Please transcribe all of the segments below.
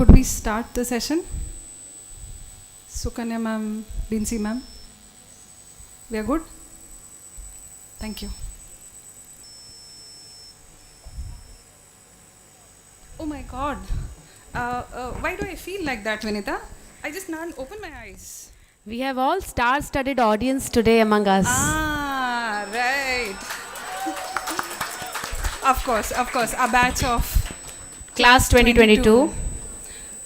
Could we start the session? Sukanya ma'am, Binsi ma'am. We are good? Thank you. Oh my God. Why do I feel like that, Vinita? I just can't open my eyes. We have all star-studded audience today among us. Ah, right. Of course. A batch of Class 2022.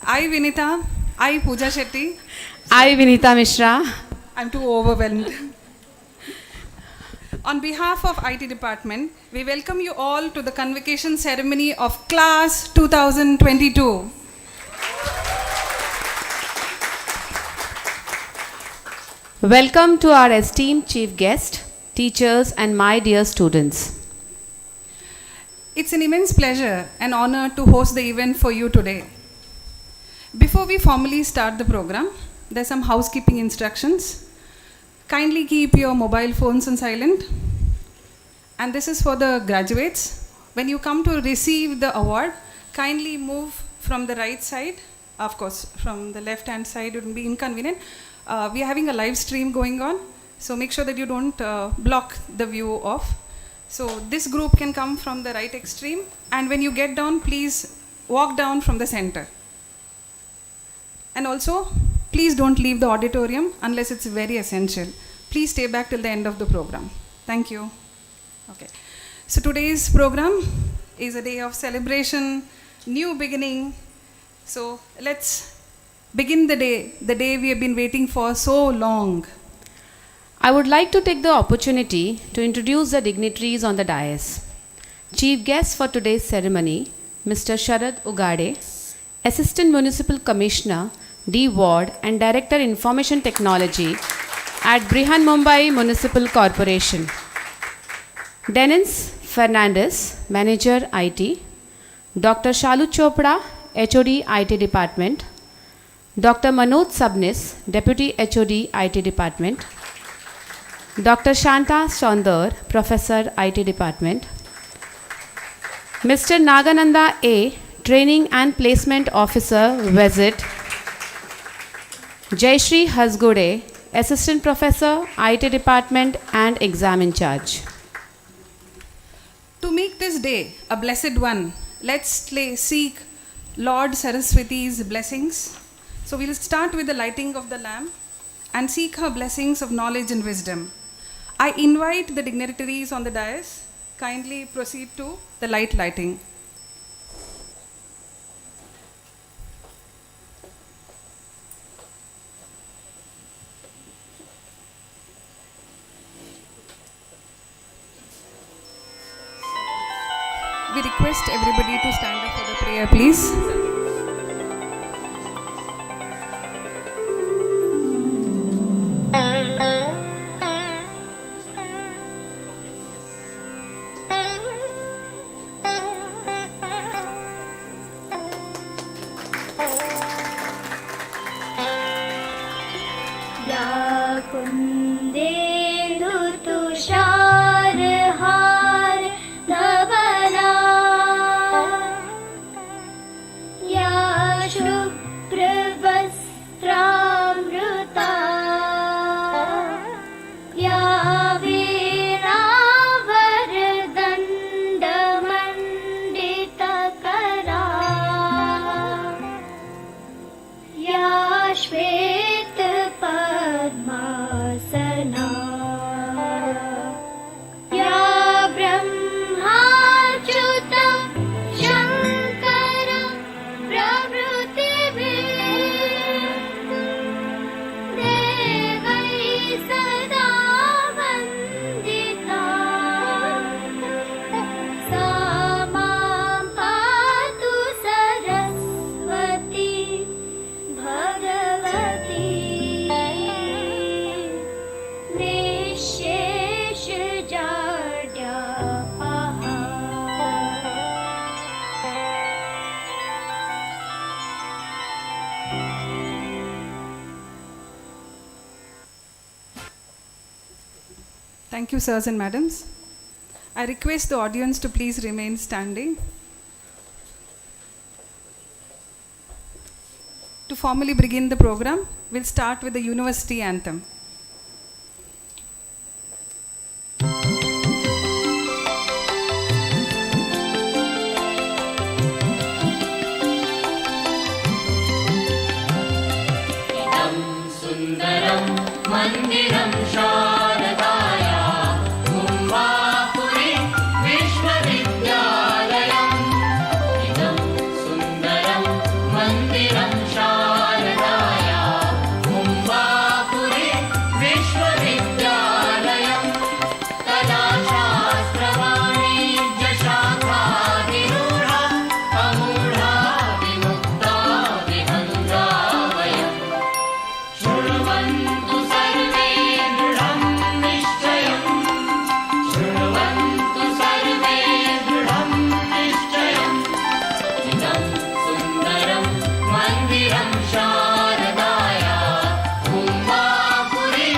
I, Vinita. I, Pooja Shetty. I, Vinita Mishra. I'm too overwhelmed. On behalf of IT department, we welcome you all to the convocation ceremony of Class 2022. Welcome to our esteemed chief guest, teachers and my dear students. It's an immense pleasure and honor to host the event for you today. Before we formally start the program, there's some housekeeping instructions. Kindly keep your mobile phones on silent. And this is for the graduates. When you come to receive the award, kindly move from the right side. Of course, from the left-hand side it would be inconvenient. We are having a live stream going on, so make sure that you don't block the view off. So this group can come from the right extreme, and when you get down, please walk down from the center. And also, please don't leave the auditorium unless it's very essential. Please stay back till the end of the program. Thank you. Okay. So today's program is a day of celebration, new beginning. So let's begin the day we have been waiting for so long. I would like to take the opportunity to introduce the dignitaries on the dais. Chief guest for today's ceremony, Mr. Sharad Ugade, Assistant Municipal Commissioner, D Ward and Director Information Technology at Brihan Mumbai Municipal Corporation. Dennis Fernandez, Manager IT. Dr. Shalu Chopra, HOD IT Department. Dr. Manoj Sabnis, Deputy HOD IT Department. Dr. Shanta Sondar, Professor IT Department. Mr. Nagananda A, Training and Placement Officer, Visit. Jayashree Hasgode, Assistant Professor, IT Department and Exam in Charge. To make this day a blessed one, let's seek Lord Saraswati's blessings. So we'll start with the lighting of the lamp and seek her blessings of knowledge and wisdom. I invite the dignitaries on the dais, kindly proceed to the lighting. We request everybody to stand up for the prayer, please. Thank you, sirs and madams. I request the audience to please remain standing. To formally begin the program, we'll start with the university anthem. सुन्दरं मन्दिरं शारदाया मुम्बापुरी विश्वविद्यालयम् इदं सुन्दरं मन्दिरं शारदाया मुम्बापुरी विश्वविद्यालयम् कलाशास्त्रवाणिज्यशाखाभिरूढा अमूढा विमुक्ता विहङ्गा वयम् शृण्वन्तु सर्वे दृढं निश्चयम् शृण्वन्तु सर्वे दृढं निश्चयम् इदं सुन्दरं मन्दिरं शारदाया मुम्बापुरी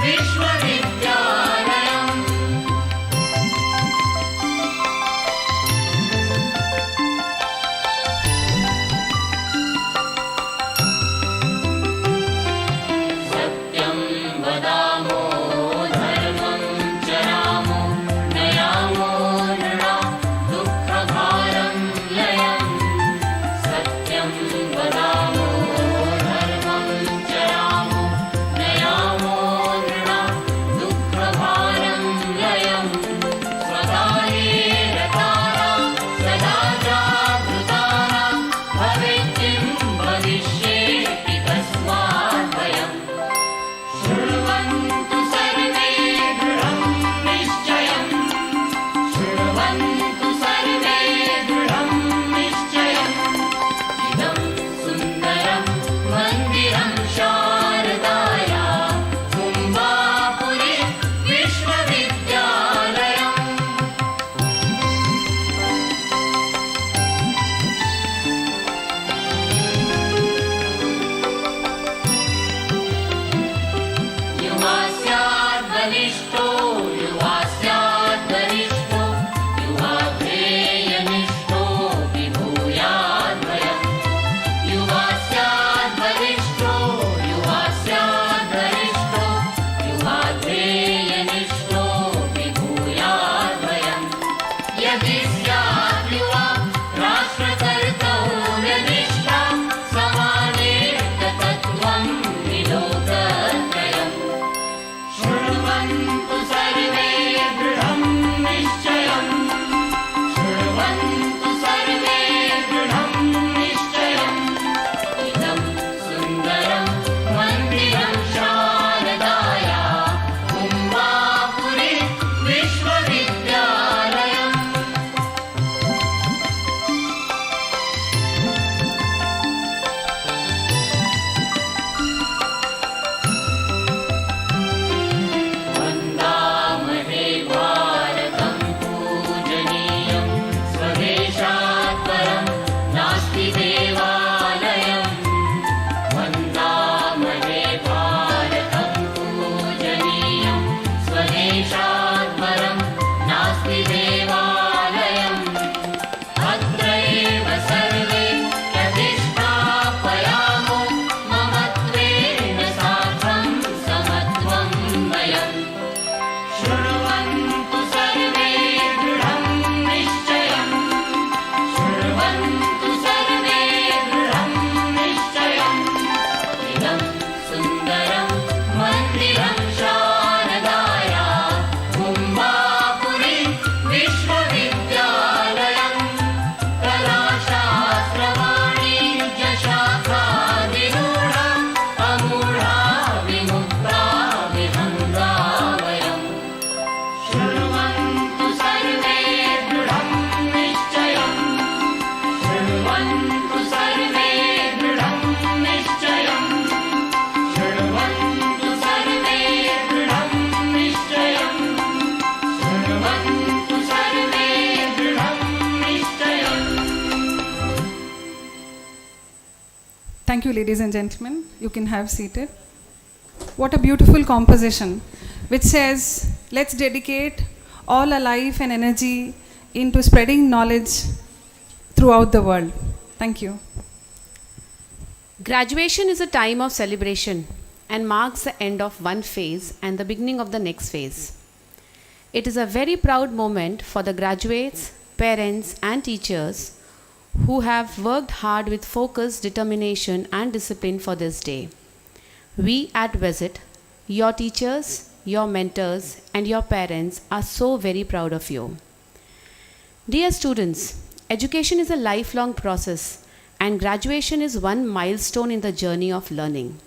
विश्वविद्यालयम् सत्यं वदामो धर्मं चरामो नयामो नृणां दुःखभारं लयम् सत्यं वदामो धर्मं चरामो नयामो नृणां दुःखभारं लयम् स्वकाले रतानां सदा जागृतानां भवेत् किं भविष्येति तस्मात् भयम् शृण्वन्तु सर्वे दृढं निश्चयम् शृण्वन्तु सर्वे दृढं निश्चयम् इदं सुन्दरं मन्दिरं शारदाया मुम्बापुरी विश्वविद्यालयम् युवा स्यात् बलिष्ठो युवा स्यात् गरिष्ठो युवाध्वेयनिष्ठो विभूयाद्वयम् युवा स्यात् बलिष्ठो युवा स्यात् गरिष्ठो युवाध्वेयनिष्ठो विभूयाद्वयम् यदि स्यात् युवा राष्ट्रकर्तव्यनिष्ठा समानेर्ततत्त्वं विलोकत्रयम् शृण्वन्तु सर्वे दृढं निश्चयम् शृण्वन्तु सर्वे दृढं निश्चयम् इदं सुन्दरं मन्दिरं शारदाया मुम्बापुरी विश्वविद्यालयम् वन्दामहे भारतं पूजनीयं स्वदेशात् परं नास्ति देवालयम् वन्दामहे भारतं पूजनीयं स्वदेशात् परं नास्ति देवालयम् अत्रैव सर्वे प्रतिष्ठापयामो ममत्वेन सार्धं समत्वं वयम् शृण्वन्तु सर्वे दृढं निश्चयम् शृण्वन्तु सर्वे दृढं निश्चयम् इदं सुन्दरं मन्दिरं शारदाया मुम्बापुरी विश्वविद्यालयम् कलाशास्त्रवाणिज्यशाखाभिरूढा अमूढा विमुक्ता विहङ्गा वयम् शृण्वन्तु सर्वे दृढं निश्चयम् शृण्वन्तु सर्वे दृढं निश्चयम् शृण्वन्तु सर्वे दृढं निश्चयम् शृण्वन्तु सर्वे दृढं निश्चयम् Thank you, ladies and gentlemen. You can have seated. What a beautiful composition, which says, let's dedicate all our life and energy into spreading knowledge throughout the world. Thank you. Graduation is a time of celebration and marks the end of one phase and the beginning of the next phase. It is a very proud moment for the graduates, parents, and teachers who have worked hard with focus, determination, and discipline for this day. We at Visit, your teachers, your mentors, and your parents are so very proud of you. Dear students, education is a lifelong process and graduation is one milestone in the journey of learning.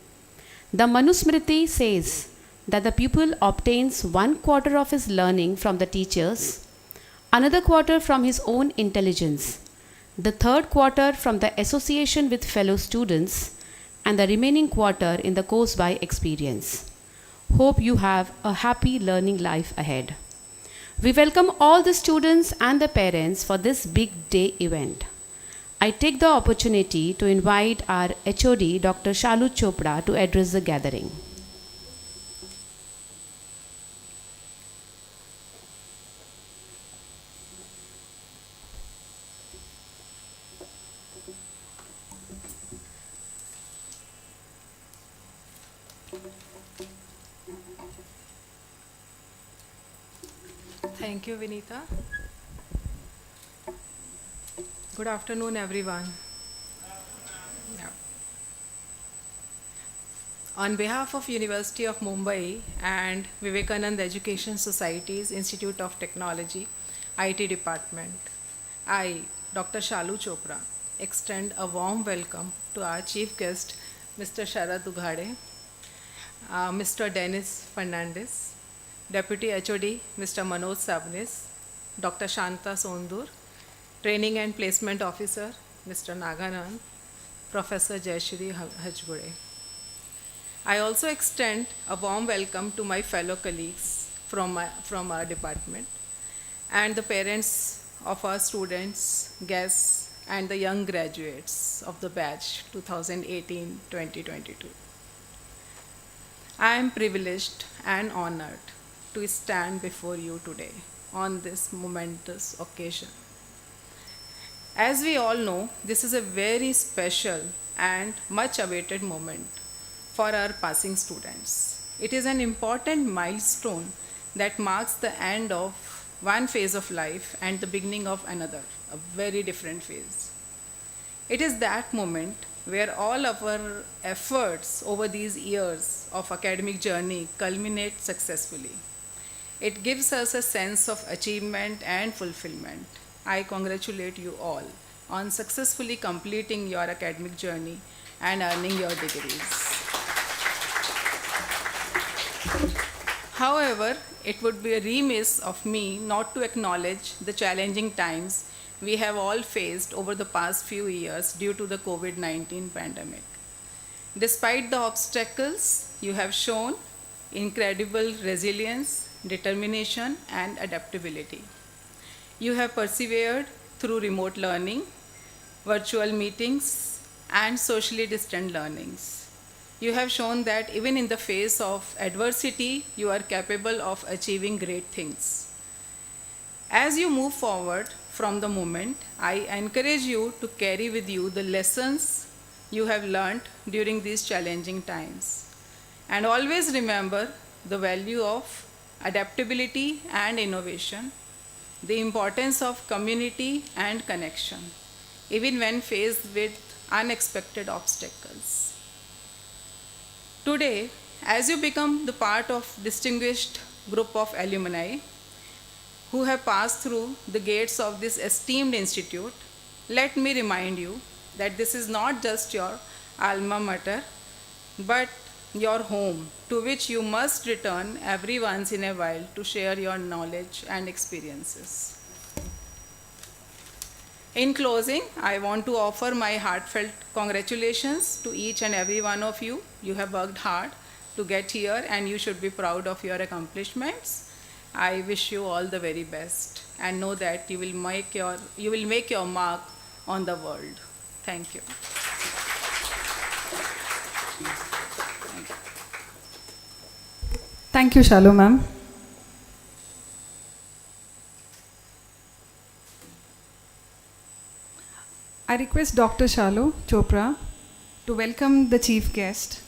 The Manusmriti says that the pupil obtains 1/4 of his learning from the teachers, another quarter from his own intelligence, the third quarter from the association with fellow students, and the remaining quarter in the course by experience. Hope you have a happy learning life ahead. We welcome all the students and the parents for this big day event. I take the opportunity to invite our HOD, Dr. Shalu Chopra, to address the gathering. Thank you, Vinita. Good afternoon, everyone. Yeah. On behalf of University of Mumbai and Vivekananda Education Society's Institute of Technology, IT Department, I, Dr. Shalu Chopra, extend a warm welcome to our chief guest, Mr. Sharad Ughade, Mr. Dennis Fernandez, Deputy HOD, Mr. Manoj Sabnis, Dr. Shanta Sondur, Training and Placement Officer, Mr. Naganand, Professor Jayashri Hajgure. I also extend a warm welcome to my fellow colleagues from our department and the parents of our students, guests, and the young graduates of the batch 2018-2022. I am privileged and honored to stand before you today on this momentous occasion. As we all know, this is a very special and much awaited moment for our passing students. It is an important milestone that marks the end of one phase of life and the beginning of another, a very different phase. It is that moment where all of our efforts over these years of academic journey culminate successfully. It gives us a sense of achievement and fulfillment. I congratulate you all on successfully completing your academic journey and earning your degrees. However, it would be remiss of me not to acknowledge the challenging times we have all faced over the past few years due to the COVID-19 pandemic. Despite the obstacles, you have shown incredible resilience, determination, and adaptability. You have persevered through remote learning, virtual meetings, and socially distant learnings. You have shown that even in the face of adversity, you are capable of achieving great things. As you move forward from the moment, I encourage you to carry with you the lessons you have learned during these challenging times. And always remember the value of adaptability and innovation, the importance of community and connection, even when faced with unexpected obstacles. Today, as you become the part of distinguished group of alumni who have passed through the gates of this esteemed institute, let me remind you that this is not just your alma mater, but your home, to which you must return every once in a while to share your knowledge and experiences. In closing, I want to offer my heartfelt congratulations to each and every one of you. You have worked hard to get here and you should be proud of your accomplishments. I wish you all the very best and know that you will make your mark on the world. Thank you. Thank you, Shalu ma'am. I request Dr. Shalu Chopra to welcome the chief guest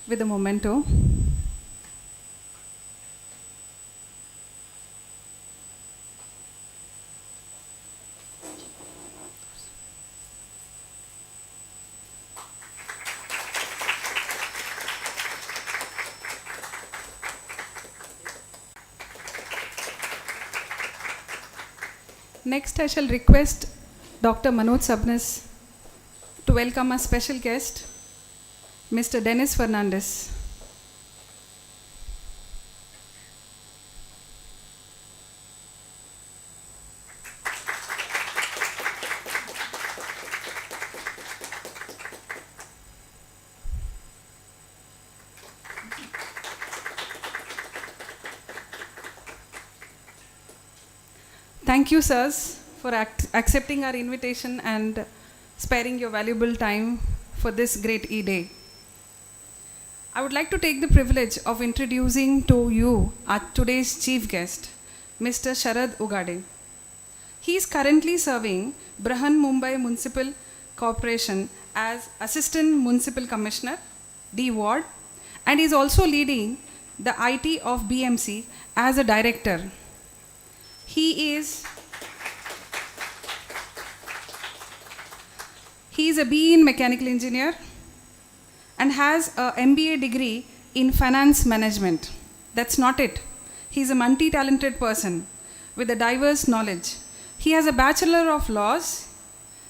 with a memento. Next, I shall request Dr. Manoj Sabnis to welcome our special guest, Mr. Dennis Fernandez. Thank you, sirs, for accepting our invitation and sparing your valuable time for this great E-Day. I would like to take the privilege of introducing to you our today's chief guest, Mr. Sharad Ugade. He is currently serving Brahan Mumbai Municipal Corporation as Assistant Municipal Commissioner, D Ward, and is also leading the IT of BMC as a director. He is a BE in mechanical engineer and has a MBA degree in finance management. That's not it. He's a multi-talented person with a diverse knowledge. He has a Bachelor of Laws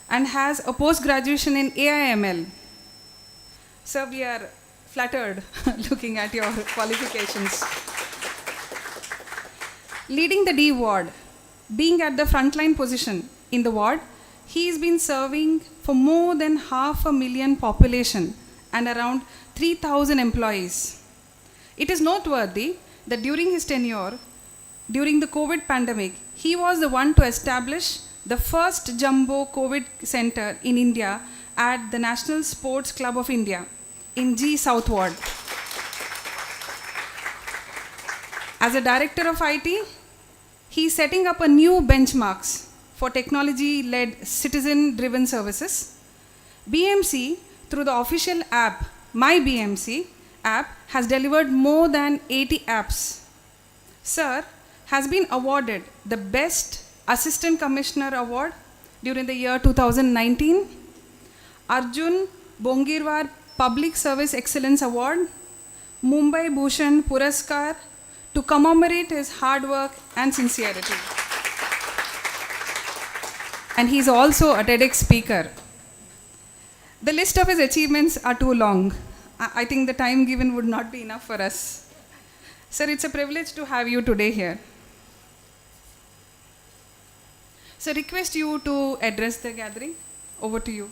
and has a post-graduation in AIML. Sir, we are flattered looking at your qualifications. Leading the D ward, being at the frontline position in the ward, he has been serving for more than 500,000 population and around 3,000 employees. It is noteworthy that during his tenure, during the COVID pandemic, he was the one to establish the first jumbo COVID center in India at the National Sports Club of India in G South Ward. As a director of IT, he is setting up a new benchmarks for technology-led citizen-driven services. BMC, through the official app, My BMC app, has delivered more than 80 apps. Sir has been awarded the Best Assistant Commissioner Award during the year 2019, Arjun Bongirwar Public Service Excellence Award, Mumbai Bhushan Puraskar, to commemorate his hard work and sincerity. And he's also a TEDx speaker. The list of his achievements are too long. I think the time given would not be enough for us. Sir, it's a privilege to have you today here. So request you to address the gathering. Over to you.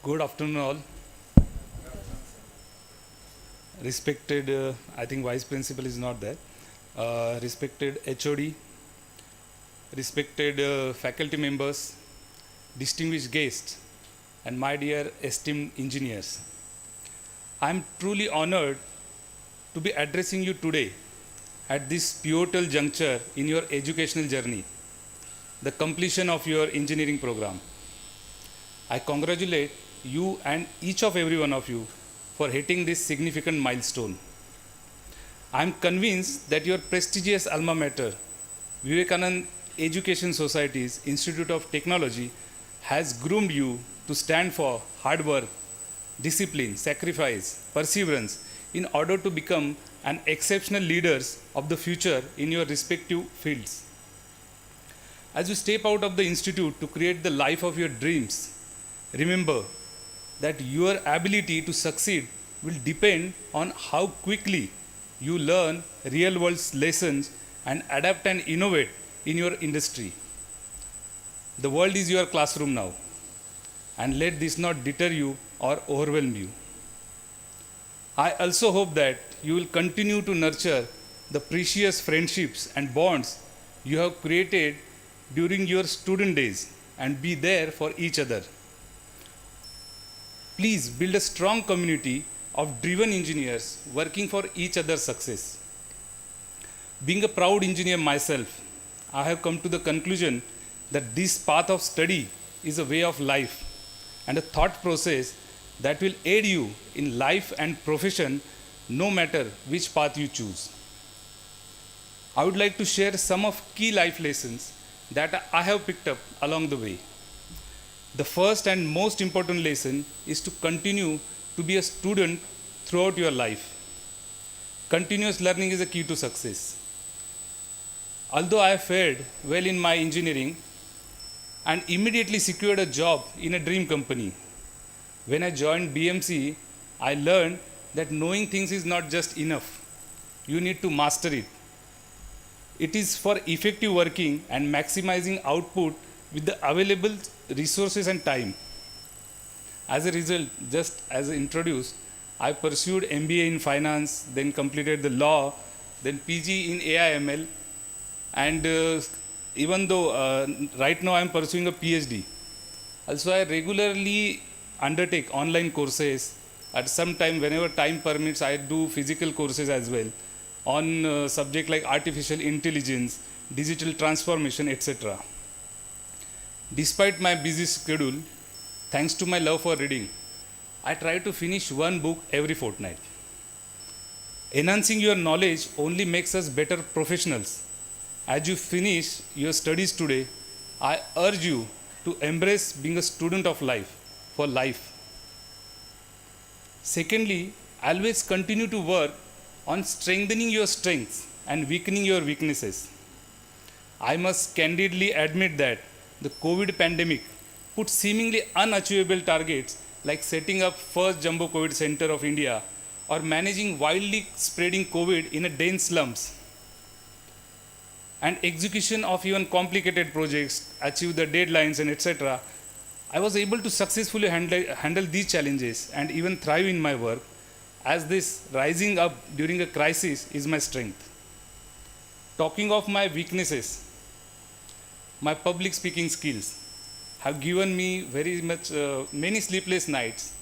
Good afternoon, all. Respected, I think Vice Principal is not there. Respected HOD, respected faculty members, distinguished guests, and my dear esteemed engineers. I am truly honored to be addressing you today at this pivotal juncture in your educational journey, the completion of your engineering program. I congratulate you and each of every one of you for hitting this significant milestone. I am convinced that your prestigious alma mater, Vivekananda Education Society's Institute of Technology, has groomed you to stand for hard work, discipline, sacrifice, perseverance in order to become an exceptional leaders of the future in your respective fields. As you step out of the institute to create the life of your dreams, remember that your ability to succeed will depend on how quickly you learn real-world lessons and adapt and innovate in your industry. The world is your classroom now, and let this not deter you or overwhelm you. I also hope that you will continue to nurture the precious friendships and bonds you have created during your student days and be there for each other. Please build a strong community of driven engineers working for each other's success. Being a proud engineer myself, I have come to the conclusion that this path of study is a way of life and a thought process that will aid you in life and profession no matter which path you choose. I would like to share some of key life lessons that I have picked up along the way. The first and most important lesson is to continue to be a student throughout your life. Continuous learning is a key to success. Although I fared well in my engineering and immediately secured a job in a dream company, when I joined BMC, I learned that knowing things is not just enough. You need to master it. It is for effective working and maximizing output with the available resources and time. As a result, just as introduced, I pursued MBA in finance, then completed the law, then PG in AI/ML, and even though right now I am pursuing a PhD. Also, I regularly undertake online courses. At some time, whenever time permits, I do physical courses as well on subject like artificial intelligence, digital transformation, etc. Despite my busy schedule, thanks to my love for reading, I try to finish one book every fortnight. Enhancing your knowledge only makes us better professionals. As you finish your studies today, I urge you to embrace being a student of life for life. Secondly, always continue to work on strengthening your strengths and weakening your weaknesses. I must candidly admit that the COVID pandemic put seemingly unachievable targets like setting up first jumbo COVID center of India or managing wildly spreading COVID in a dense slums, and execution of even complicated projects, achieve the deadlines and etc. I was able to successfully handle these challenges and even thrive in my work, as this rising up during a crisis is my strength. Talking of my weaknesses, my public speaking skills have given me very much many sleepless nights,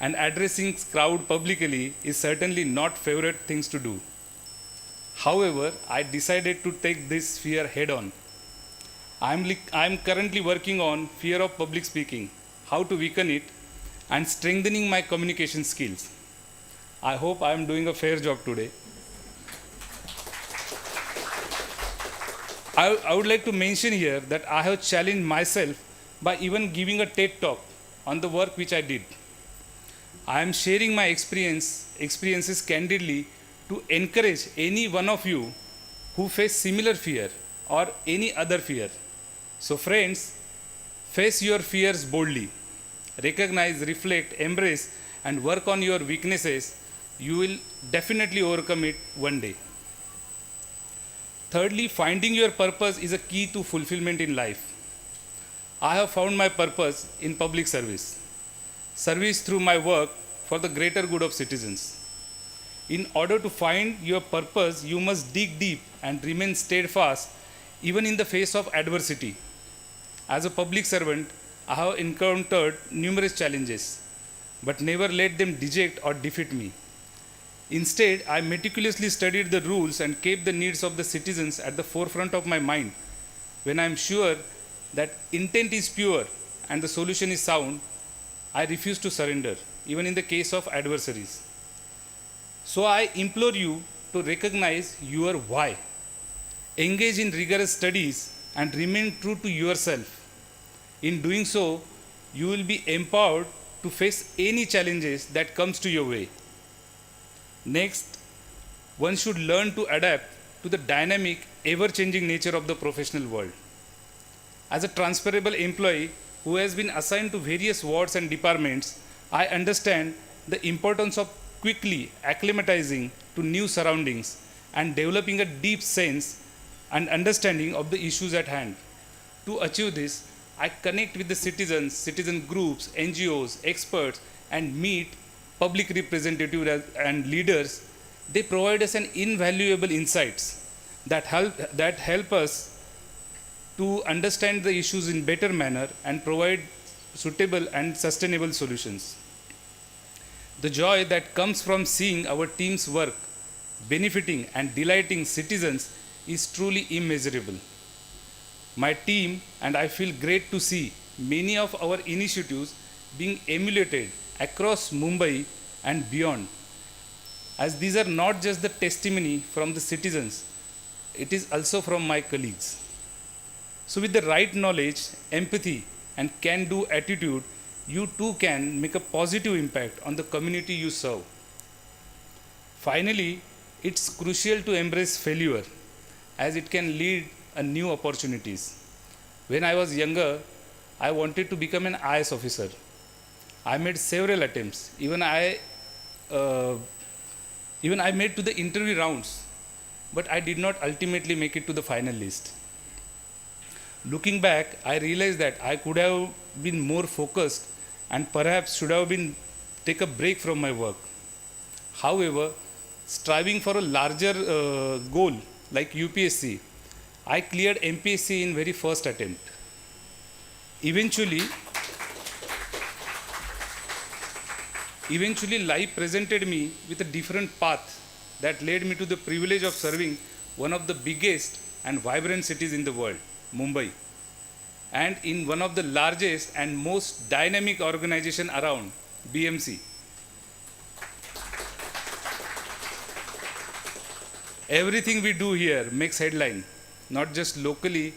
and addressing crowd publicly is certainly not favorite things to do. However, I decided to take this fear head on. I am currently working on fear of public speaking, how to weaken it, and strengthening my communication skills. I hope I am doing a fair job today. I would like to mention here that I have challenged myself by even giving a TED talk on the work which I did. I am sharing my experiences candidly to encourage any one of you who face similar fear or any other fear. So friends, face your fears boldly. Recognize, reflect, embrace, and work on your weaknesses. You will definitely overcome it one day. Thirdly, finding your purpose is a key to fulfillment in life. I have found my purpose in public service. Service through my work for the greater good of citizens. In order to find your purpose, you must dig deep and remain steadfast even in the face of adversity. As a public servant, I have encountered numerous challenges, but never let them deject or defeat me. Instead, I meticulously studied the rules and kept the needs of the citizens at the forefront of my mind. When I am sure that intent is pure and the solution is sound, I refuse to surrender, even in the case of adversaries. So I implore you to recognize your why. Engage in rigorous studies and remain true to yourself. In doing so, you will be empowered to face any challenges that comes to your way. Next, one should learn to adapt to the dynamic, ever-changing nature of the professional world. As a transferable employee who has been assigned to various wards and departments, I understand the importance of quickly acclimatizing to new surroundings and developing a deep sense and understanding of the issues at hand. To achieve this, I connect with the citizens, citizen groups, NGOs, experts, and meet public representatives and leaders. They provide us an invaluable insights that help us to understand the issues in better manner and provide suitable and sustainable solutions. The joy that comes from seeing our team's work benefiting and delighting citizens is truly immeasurable. My team and I feel great to see many of our initiatives being emulated across Mumbai and beyond, as these are not just the testimony from the citizens, it is also from my colleagues. So with the right knowledge, empathy and can-do attitude, you too can make a positive impact on the community you serve. Finally, it's crucial to embrace failure as it can lead a new opportunities. When I was younger, I wanted to become an IS officer. I made several attempts. Even I made to the interview rounds, but I did not ultimately make it to the final list. Looking back, I realized that I could have been more focused and perhaps should have been take a break from my work. However, striving for a larger goal like UPSC, I cleared MPSC in very first attempt. Eventually, life presented me with a different path that led me to the privilege of serving one of the biggest and vibrant cities in the world, Mumbai, and in one of the largest and most dynamic organization around, BMC. Everything we do here makes headline, not just locally,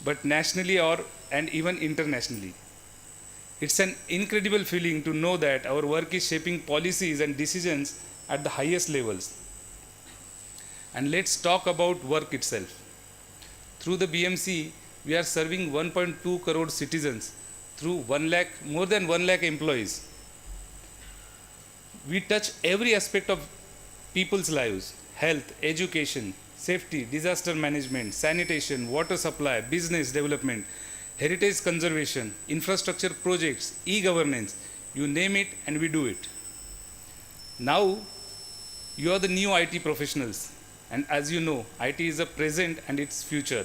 but nationally and even internationally. It's an incredible feeling to know that our work is shaping policies and decisions at the highest levels. And let's talk about work itself. Through the BMC, we are serving 1.2 crore citizens through more than 1 lakh employees. We touch every aspect of people's lives: health, education, safety, disaster management, sanitation, water supply, business development, heritage conservation, infrastructure projects, e-governance, you name it and we do it. Now, you are the new IT professionals, and as you know, IT is a present and its future.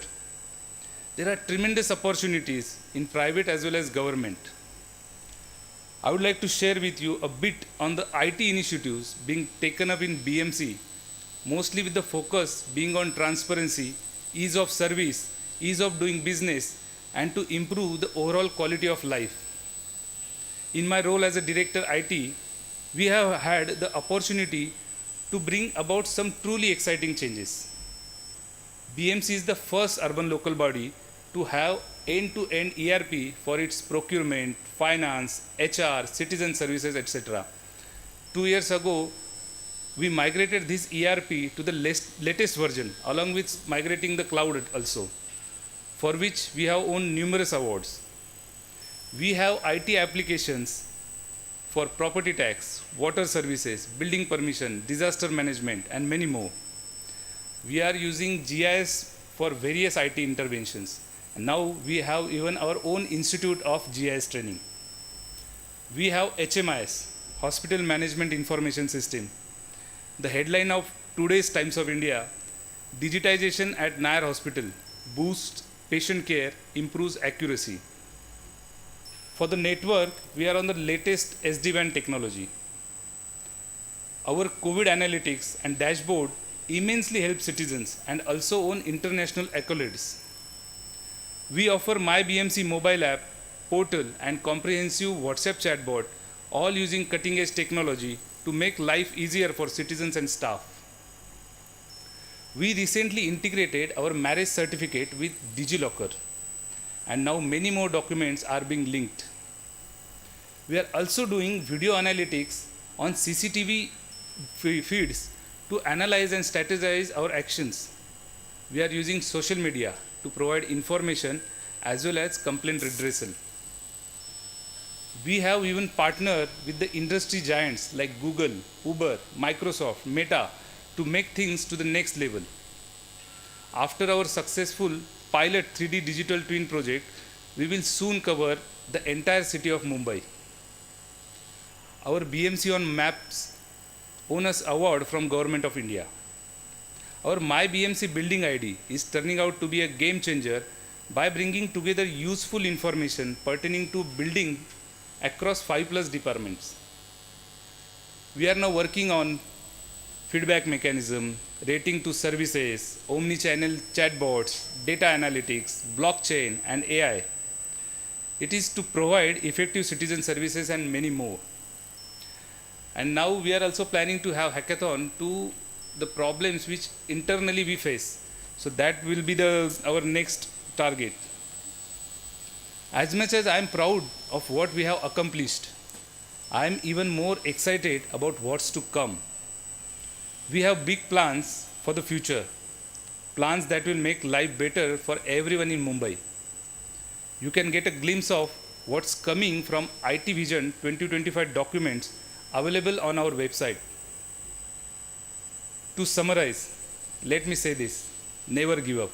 There are tremendous opportunities in private as well as government. I would like to share with you a bit on the IT initiatives being taken up in BMC, mostly with the focus being on transparency, ease of service, ease of doing business, and to improve the overall quality of life. In my role as a director IT, we have had the opportunity to bring about some truly exciting changes. BMC is the first urban local body to have end-to-end ERP for its procurement, finance, HR, citizen services, etc. 2 years ago, we migrated this ERP to the latest version, along with migrating the cloud also, for which we have won numerous awards. We have IT applications for property tax, water services, building permission, disaster management, and many more. We are using GIS for various IT interventions. And now we have even our own institute of GIS training. We have HMIS, Hospital Management Information System. The headline of today's Times of India: digitization at Nair Hospital boosts patient care, improves accuracy. For the network, we are on the latest SD-WAN technology. Our COVID analytics and dashboard immensely help citizens and also won international accolades. We offer My BMC mobile app, portal, and comprehensive WhatsApp chatbot, all using cutting-edge technology to make life easier for citizens and staff. We recently integrated our marriage certificate with DigiLocker, and now many more documents are being linked. We are also doing video analytics on CCTV feeds to analyze and strategize our actions. We are using social media to provide information as well as complaint redressal. We have even partnered with the industry giants like Google, Uber, Microsoft, Meta to make things to the next level. After our successful pilot 3D digital twin project, we will soon cover the entire city of Mumbai. Our BMC on Maps won us award from Government of India. Our My BMC building ID is turning out to be a game changer by bringing together useful information pertaining to building across 5+ departments. We are now working on feedback mechanism, rating to services, omni-channel chatbots, data analytics, blockchain, and AI. It is to provide effective citizen services and many more. And now we are also planning to have hackathon to the problems which internally we face. So that will be our next target. As much as I am proud of what we have accomplished, I am even more excited about what's to come. We have big plans for the future, plans that will make life better for everyone in Mumbai. You can get a glimpse of what's coming from IT Vision 2025 documents available on our website. To summarize, let me say this: never give up.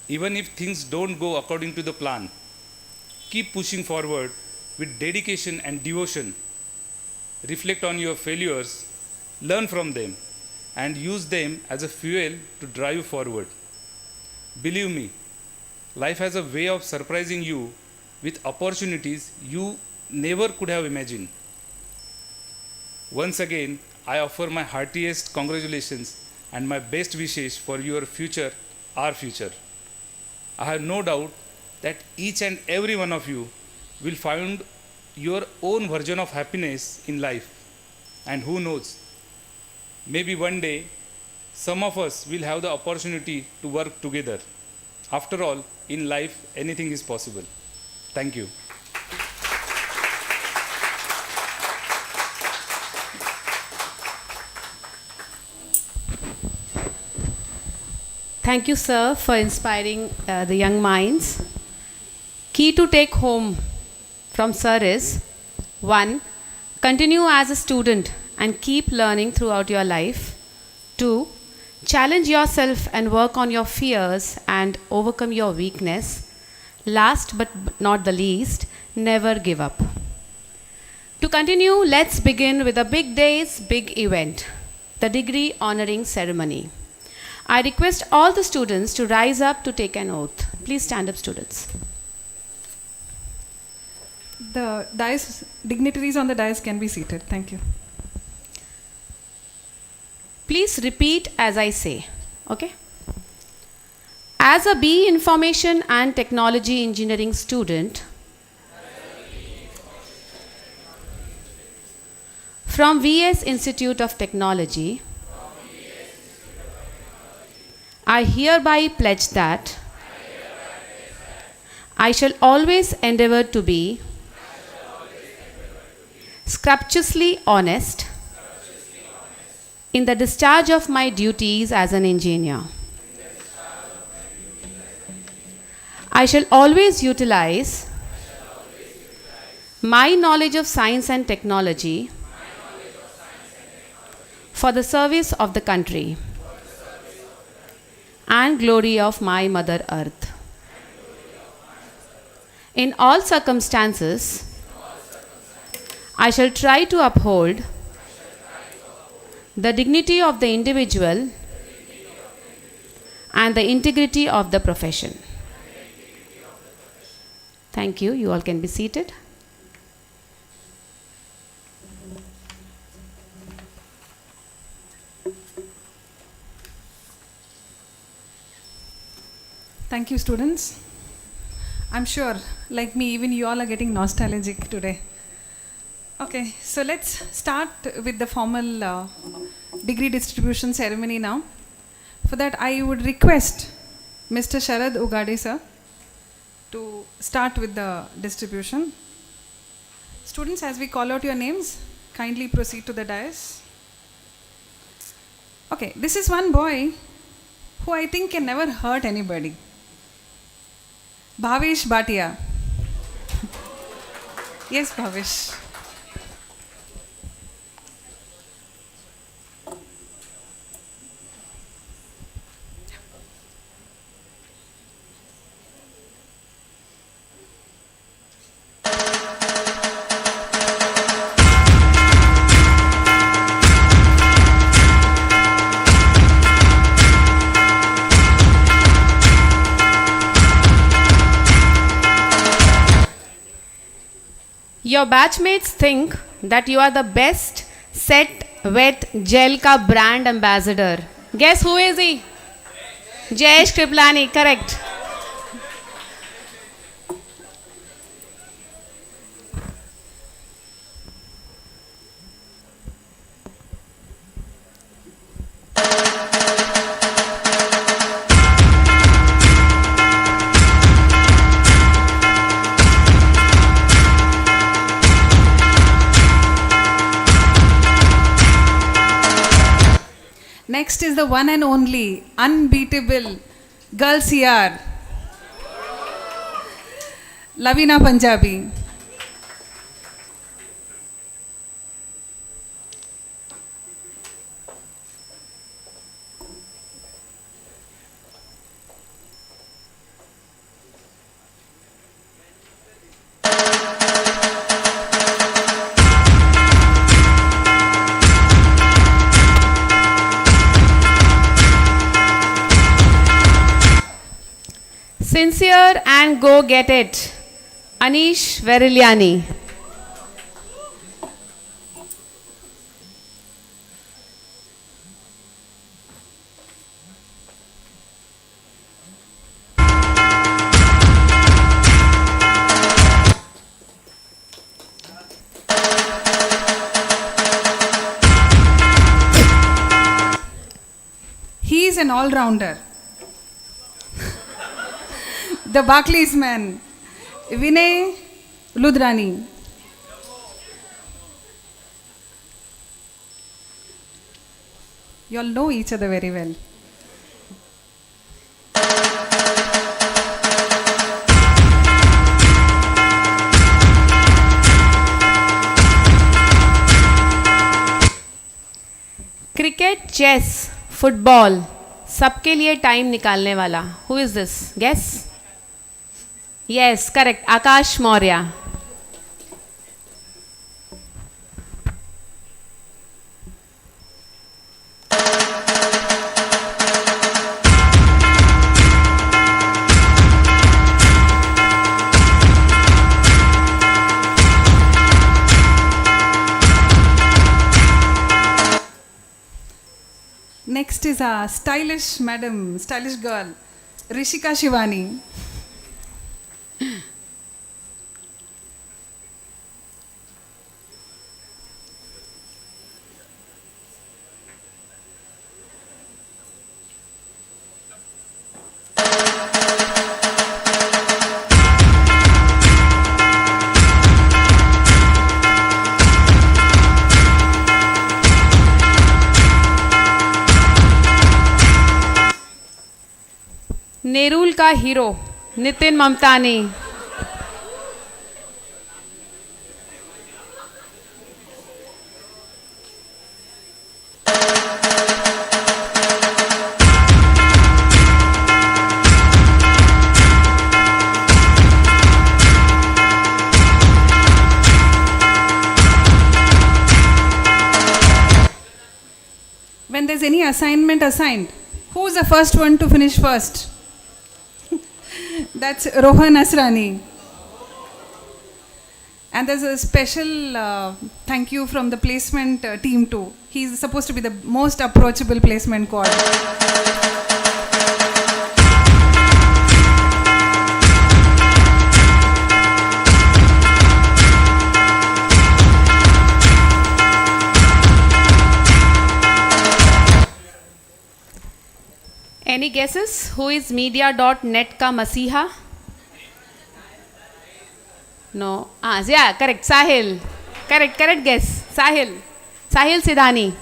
Even if things don't go according to the plan, keep pushing forward with dedication and devotion. Reflect on your failures, learn from them, and use them as a fuel to drive you forward. Believe me, life has a way of surprising you with opportunities you never could have imagined. Once again, I offer my heartiest congratulations and my best wishes for your future, our future. I have no doubt that each and every one of you will find your own version of happiness in life. And who knows, maybe one day some of us will have the opportunity to work together. After all, in life, anything is possible. Thank you. Thank you, sir, for inspiring the young minds. Key to take home from sir is 1. Continue as a student and keep learning throughout your life. 2. Challenge yourself and work on your fears and overcome your weakness. Last but not the least, never give up. To continue, let's begin with the big day's big event, the degree honoring ceremony. I request all the students to rise up to take an oath. Please stand up, students. The dignitaries on the dais can be seated. Thank you. Please repeat as I say. Okay? As a BE Information and Technology Engineering student from VS Institute of Technology, I hereby pledge that I shall always endeavor to be scrupulously honest in the discharge of my duties as an engineer. I shall always utilize my knowledge of science and technology for the service of the country and glory of my Mother Earth. In all circumstances, I shall try to uphold the dignity of the individual and the integrity of the profession. Thank you. You all can be seated. Thank you, students. I'm sure, like me, even you all are getting nostalgic today. Okay, so let's start with the formal degree distribution ceremony now. For that, I would request Mr. Sharad Ugade, sir, to start with the distribution. Students, as we call out your names, kindly proceed to the dais. Okay, this is one boy who I think can never hurt anybody. Bhavesh Bhatia. Yes, Bhavesh. Your batchmates think that you are the best set wet gel ka brand ambassador. Guess who is he? Jayesh Kriplani, correct. Next is the one and only unbeatable girl CR, Lavina Punjabi. Sincere and go get it. Anish Veriliani. He is an all-rounder. The Barclays man, Vinay Ludrani. You all know each other very well. Cricket, chess, football, सबके लिए time निकालने वाला. Who is this? Guess? Yes, correct. Akash Maurya. Next is a stylish madam, stylish girl, Rishika Shivani. Nerul का hero Nitin Mamtani. When there's any assignment assigned, who's the first one to finish first? That's Rohan Asrani. And there's a special thank you from the placement team too. He's supposed to be the most approachable placement coordinator. Any guesses? Who is media.net का मसीहा? No. Yeah, correct. Sahil. Correct guess. Sahil Sidhani.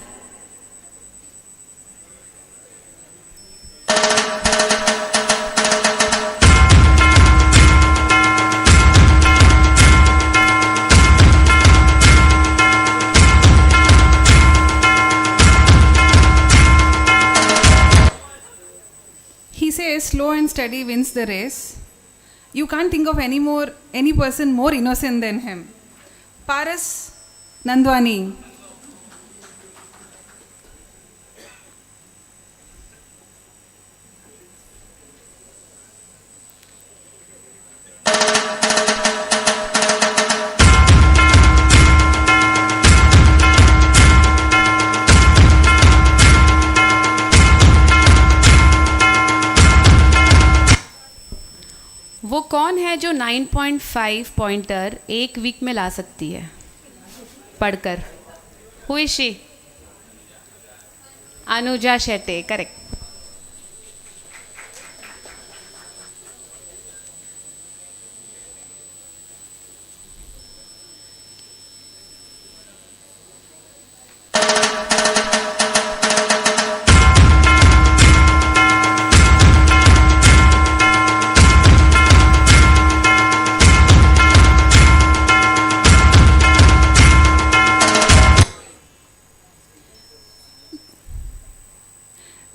He says slow and steady wins the race. You can't think of any person more innocent than him. Paras Nandwani. कौन है जो 9.5 pointer एक week में ला सकती है पढ़कर? Who is she? Anuja Shette, correct.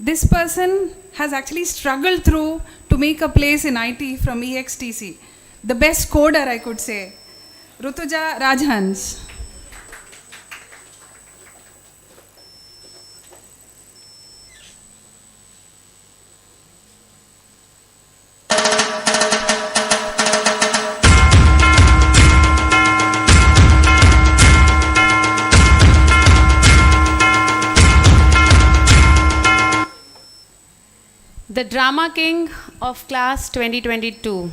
This person has actually struggled through to make a place in IT from EXTC. The best coder, I could say. Rutuja Rajhans. The drama king of class 2022.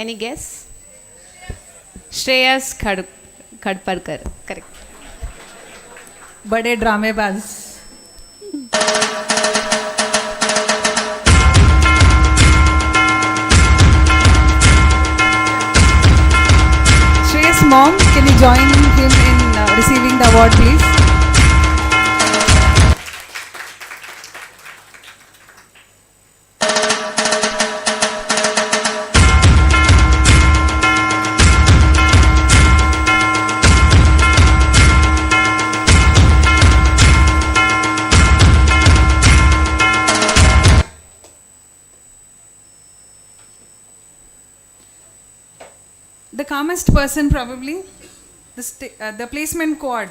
Any guess? Shreyas Khadparkar. Correct. बड़े ड्रामेबाज. Shreyas' mom, can you join him in receiving the award, please? The calmest person probably, the placement quad.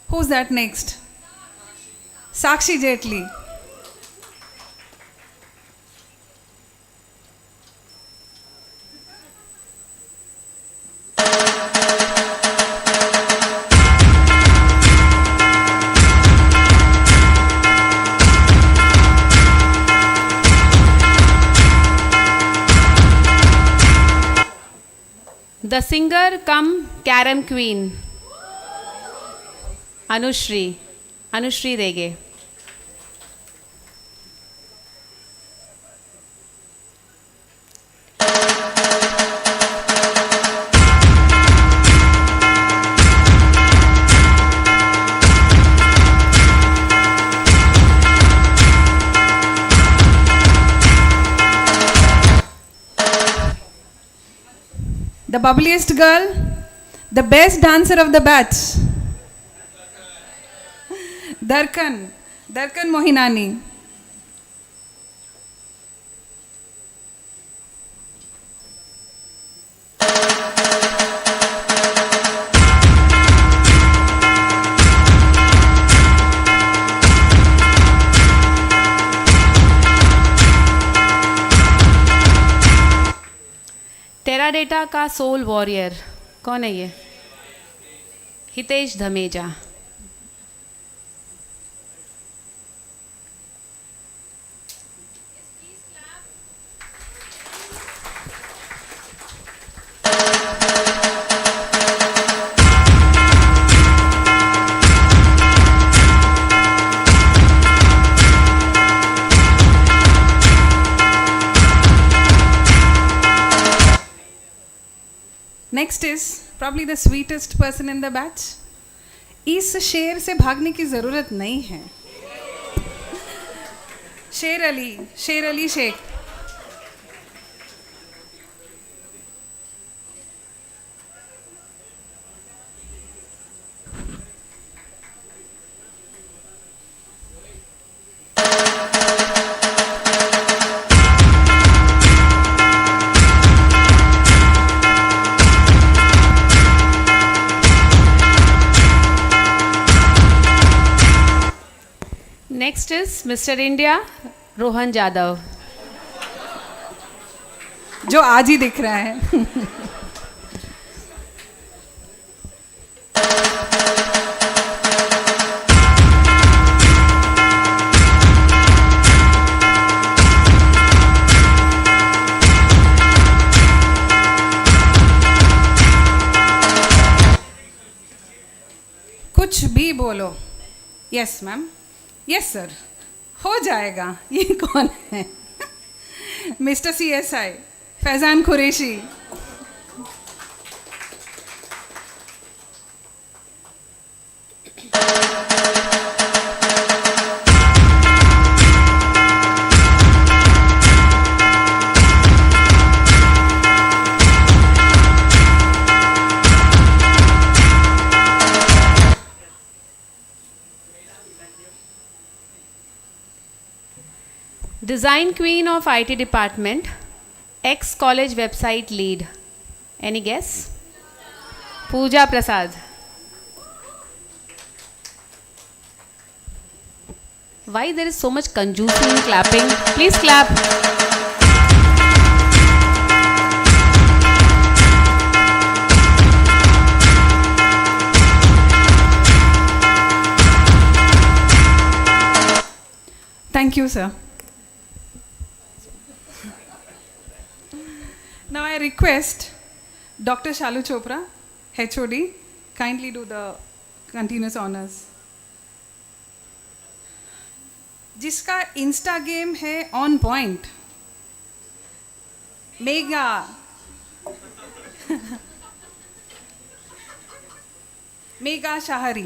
Who's that next? Sakshi Jetli. The singer cum carom queen. Anushri Rege. The bubbliest girl, the best dancer of the batch. Darkan Mohinani. टेराडेटा का soul warrior कौन है ये? Hitesh Dhameja. Next is probably the sweetest person in the batch. इस शेर से भागने की ज़रूरत नहीं है. शेर Ali Sheikh. Next is Mr. India, Rohan Jadhav. जो आज ही दिख रहा है. यस मैम, यस सर, हो जाएगा. ये कौन है? Mister CSI Faizan Qureshi. Design Queen of IT Department, ex-college website lead. Any guess? Pooja Prasad. Why there is so much conjuncing in clapping? Please clap. Thank you, sir. Now I request Dr. Shalu Chopra, HOD, kindly do the continuous honors. जिसका insta game है on point, Megha. Megha Shahri.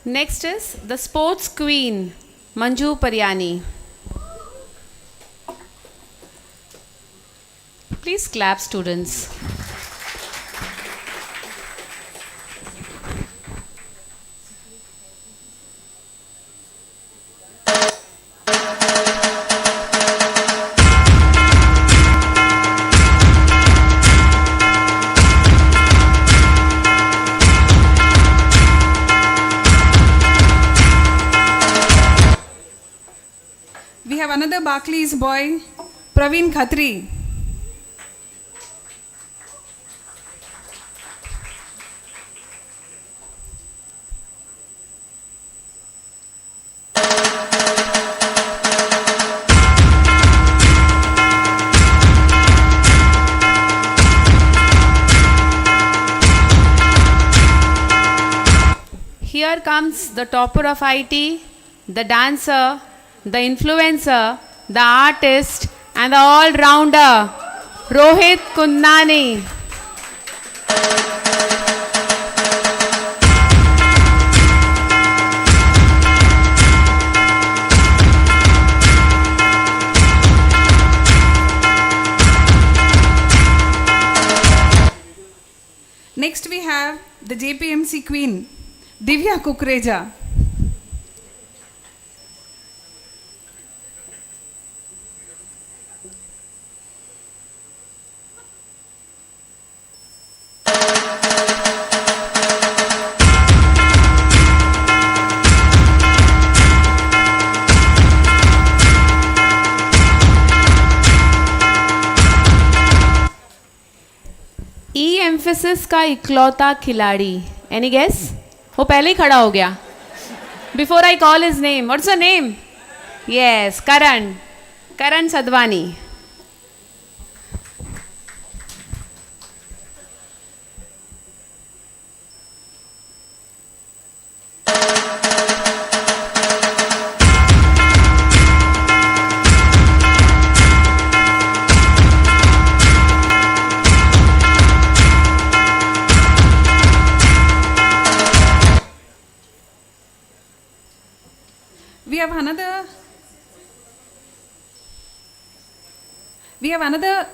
Next is the sports queen, Manju Paryani. Please clap, students. We have another Barclays boy, Praveen Khatri. Here comes the topper of IT, the dancer, the influencer, the artist, and the all-rounder, Rohit Kundani. Next we have the JPMC queen, Divya Kukreja. Mphasis का इकलौता खिलाड़ी. Any guess? वो पहले ही खड़ा हो गया. Before I call his name, what's your name? Yes, Karan. Karan Sadwani. We have another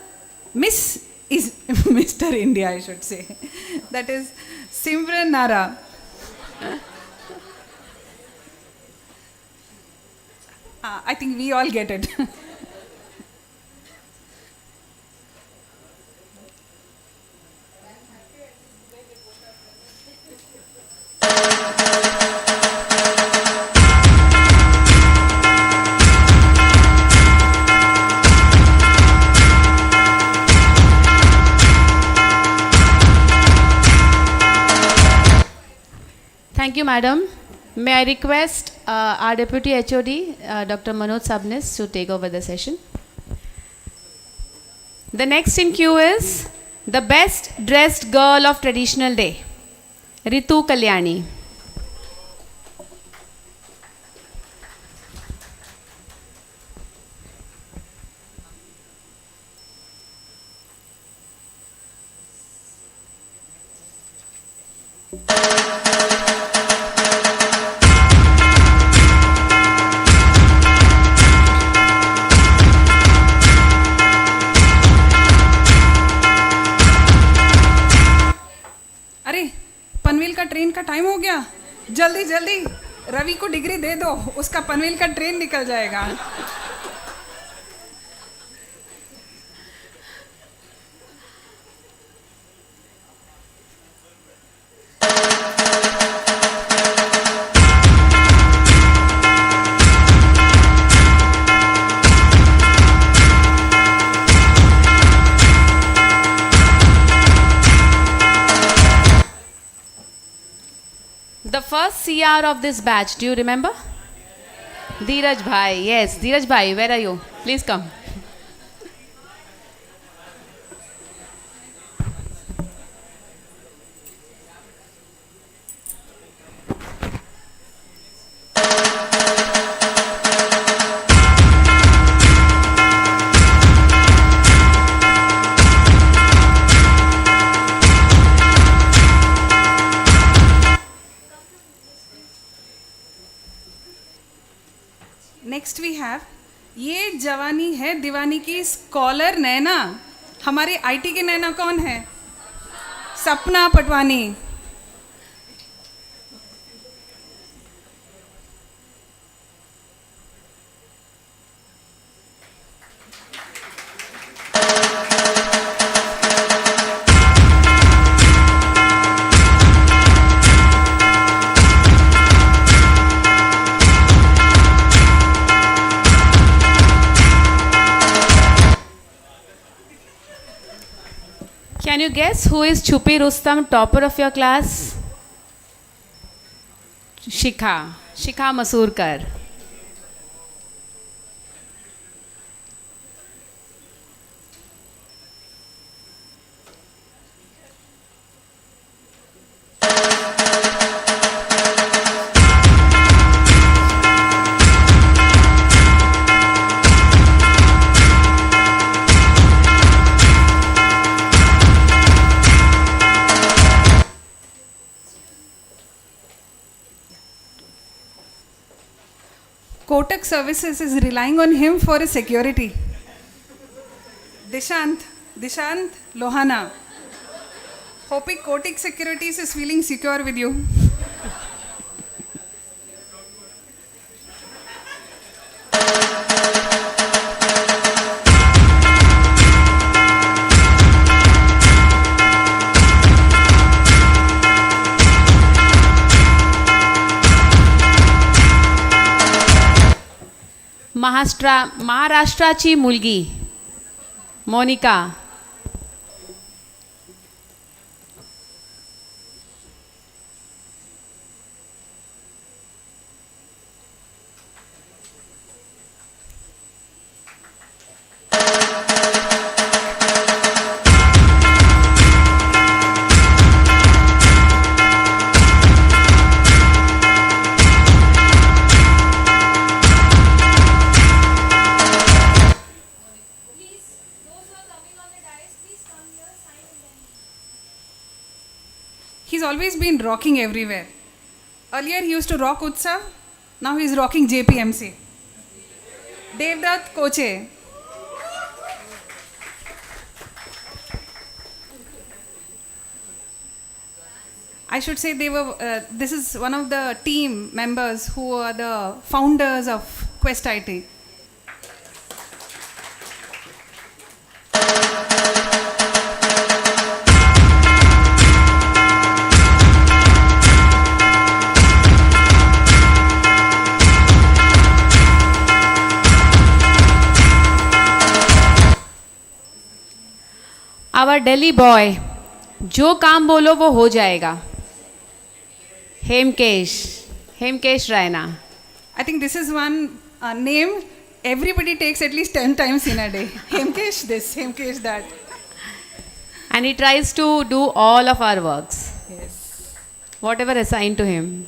Miss is Mr. India, I should say. That is Simran Nara. I think we all get it. Thank you, madam. May I request our Deputy HOD, Dr. Manoj Sabnis, to take over the session. The next in queue is the best dressed girl of traditional day, Ritu Kalyani. अरे पनवेल का train का time हो गया, जल्दी जल्दी रवि को degree दे दो, उसका पनवेल का ट्रेन निकल जाएगा. The first CR of this batch, do you remember? Dheeraj Bhai, yes. Dheeraj Bhai, where are you? Please come. Next we have ये जवानी है दीवानी की स्कॉलर नैना. हमारे आईटी की नैना कौन है? सपना Patwani. Can you guess who is Chupi Rustam, topper of your class? Shikha Masurkar. Kotak Services is relying on him for his security. Dishant Lohana. Hoping Kotak Securities is feeling secure with you. महाराष्ट्राची मुलगी Monika. He's always been rocking everywhere. Earlier he used to rock Utsav, now he's rocking JPMC. Devdutt Koche. I should say this is one of the team members who are the founders of Quest IT. Our Delhi boy, जो काम बोलो वो हो जाएगा. Hemkesh. Hemkesh Raina. I think this is one name everybody takes at least 10 times in a day. Hemkesh this, Hemkesh that. And he tries to do all of our works, Yes. whatever assigned to him.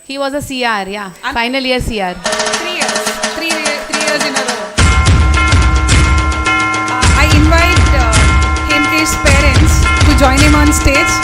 He was a CR, yeah. And- Final year CR. 3 years. 3 years in a row. I invite Hemkesh's parents to join him on stage.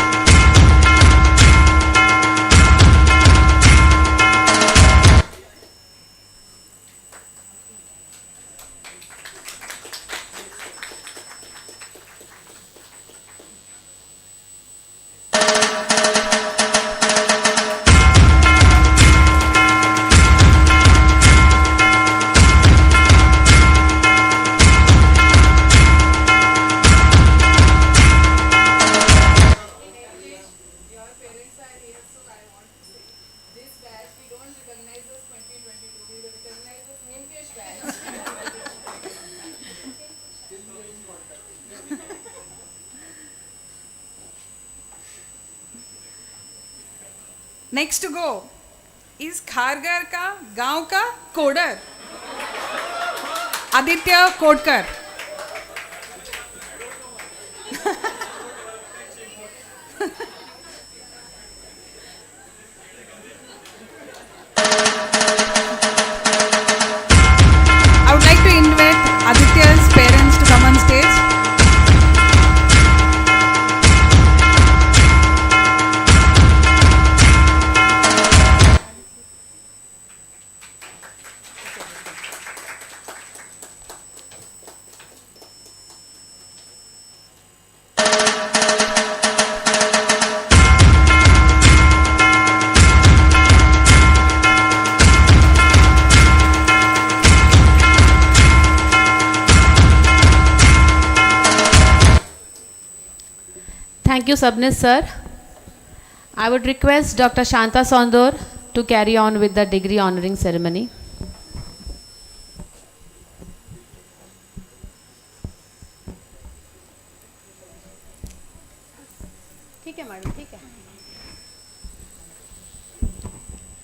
Next to go is Khargar का गांव का coder Aditya Kodkar. I would like to invite Aditya's parents to come on stage. Thank you, Sabnis sir. I would request Dr. Shanta Sondor to carry on with the degree honoring ceremony.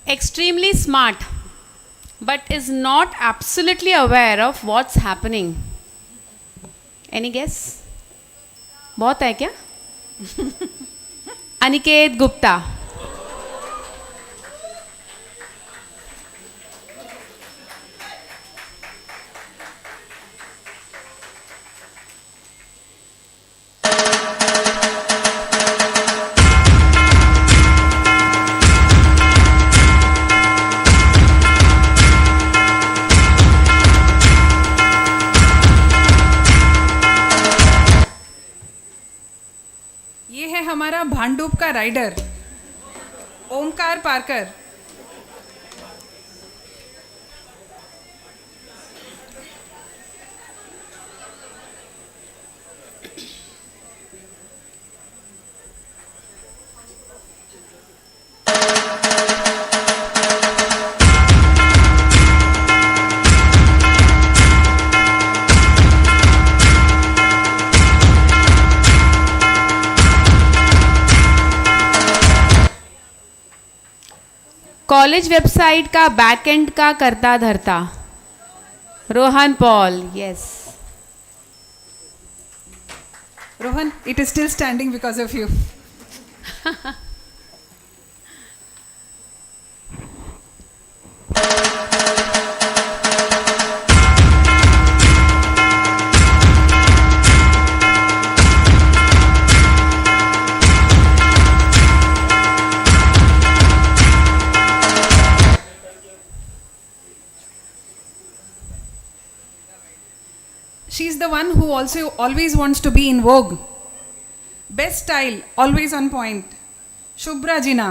Extremely smart, but is not absolutely aware of what's happening. Any guess? बहुत है क्या? अनिकेत गुप्ता. ये है हमारा भांडुप का rider Omkar पारकर. College website का backend का करता धरता Rohan Paul. Yes. Rohan, it is still standing because of you. She's the one who also always wants to be in vogue. Best style, always on point. Shubhra Jina.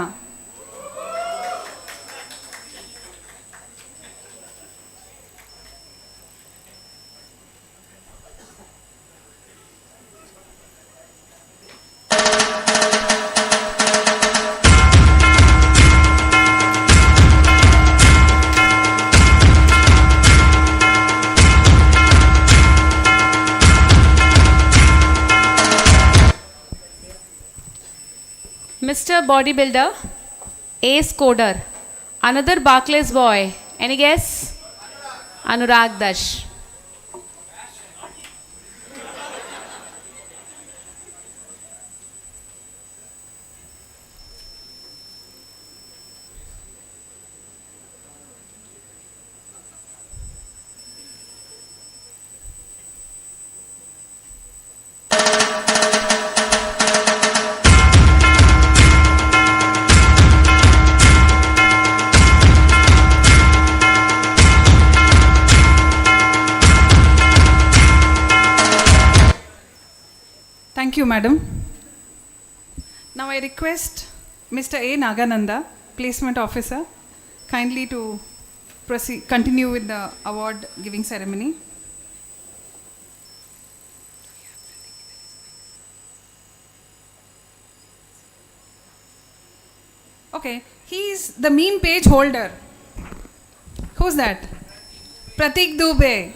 Mr. Bodybuilder, Ace Coder, another Barclays boy. Any guess? Anurag Dash. Thank you, madam. Now I request Mr. A. Nagananda, placement officer, kindly to proceed, continue with the award giving ceremony. Okay, he is the meme page holder. Who's that? Pratik Dubey.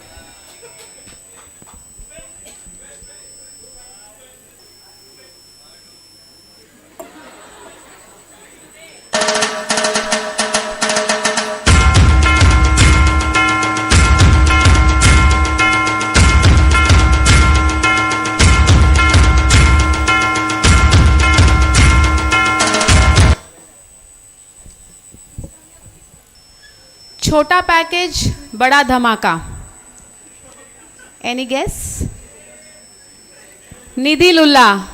छोटा package बड़ा धमाका. Any guess? निधि लुल्ला.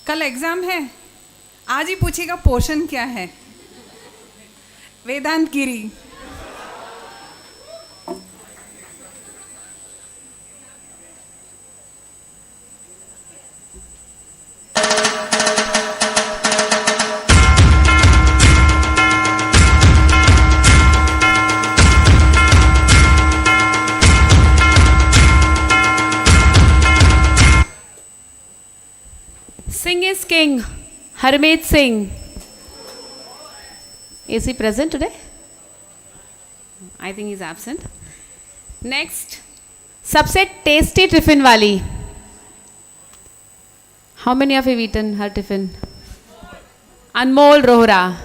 कल exam है, आज ही पूछेगा portion क्या है. वेदांत गिरी. Singh is king. Harmeet Singh. Is he present today? I think he's absent. Next, सबसे tasty tiffin वाली. How many of you have eaten her tiffin? Anmol Rohra.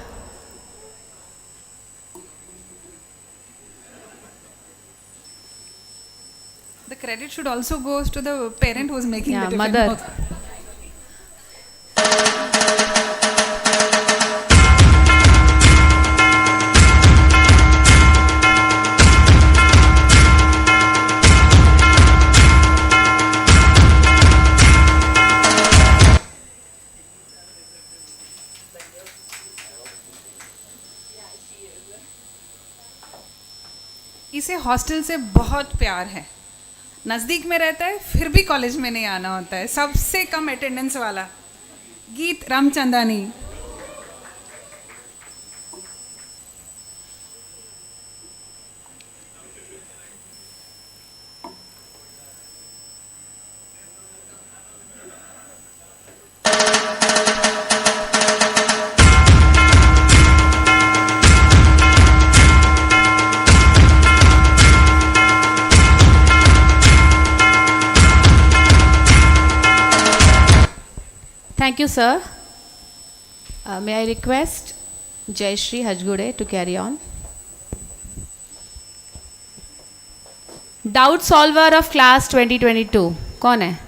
The credit should also goes to the parent who is making Yeah, the tiffin. mother. इसे hostel से बहुत प्यार है. नज़दीक में रहता है फिर भी कॉलेज में नहीं आना होता है. सबसे कम अटेंडेंस वाला गीत Ramchandani. Thank you, sir. May I request Jayashree Hajgode to carry on? Doubt solver of class 2022. कौन है?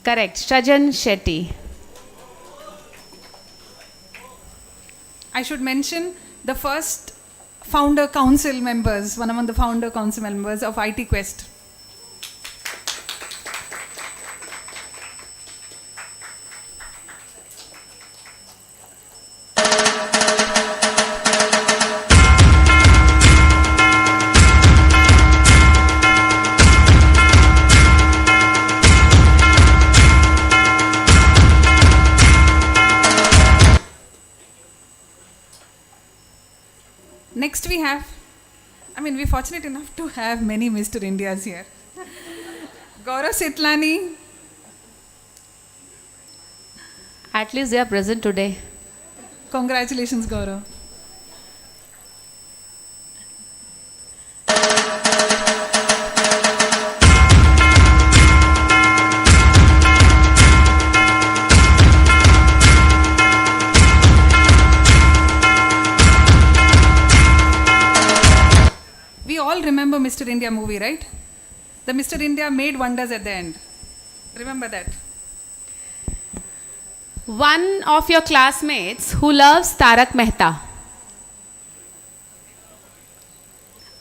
Correct. Shajan Shetty. I should mention the first founder council members, one among the founder council members of IT Quest. I mean, we're fortunate enough to have many Mr. Indias here. Gaurav Sitlani, At least they are present today. congratulations, Gaurav. We all remember Mr. India movie, right? The Mr. India made wonders at the end. Remember that. One of your classmates who loves Tarak Mehta.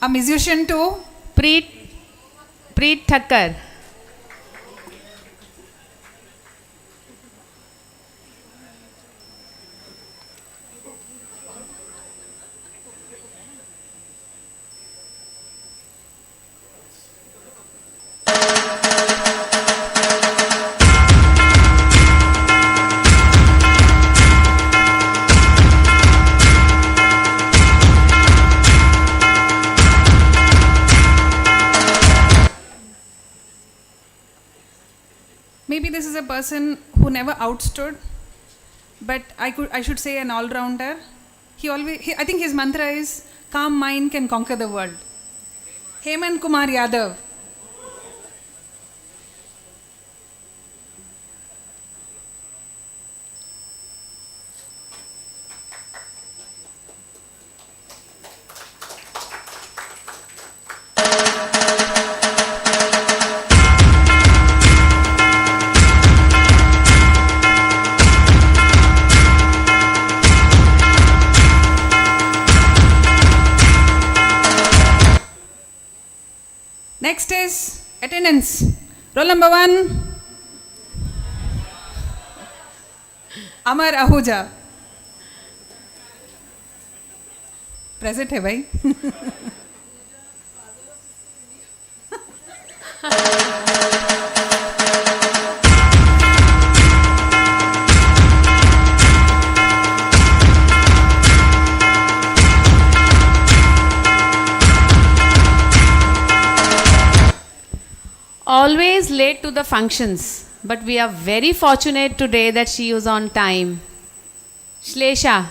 A musician too. Preet Thakkar. Maybe this is a person who never outstood, but I should say an all-rounder. I think his mantra is, calm mind can conquer the world. Hemant Kumar Yadav. Next is attendance. Roll number 1. Amar Ahuja. Present है भाई. Always late to the functions, but we are very fortunate today that she was on time. Shlesha.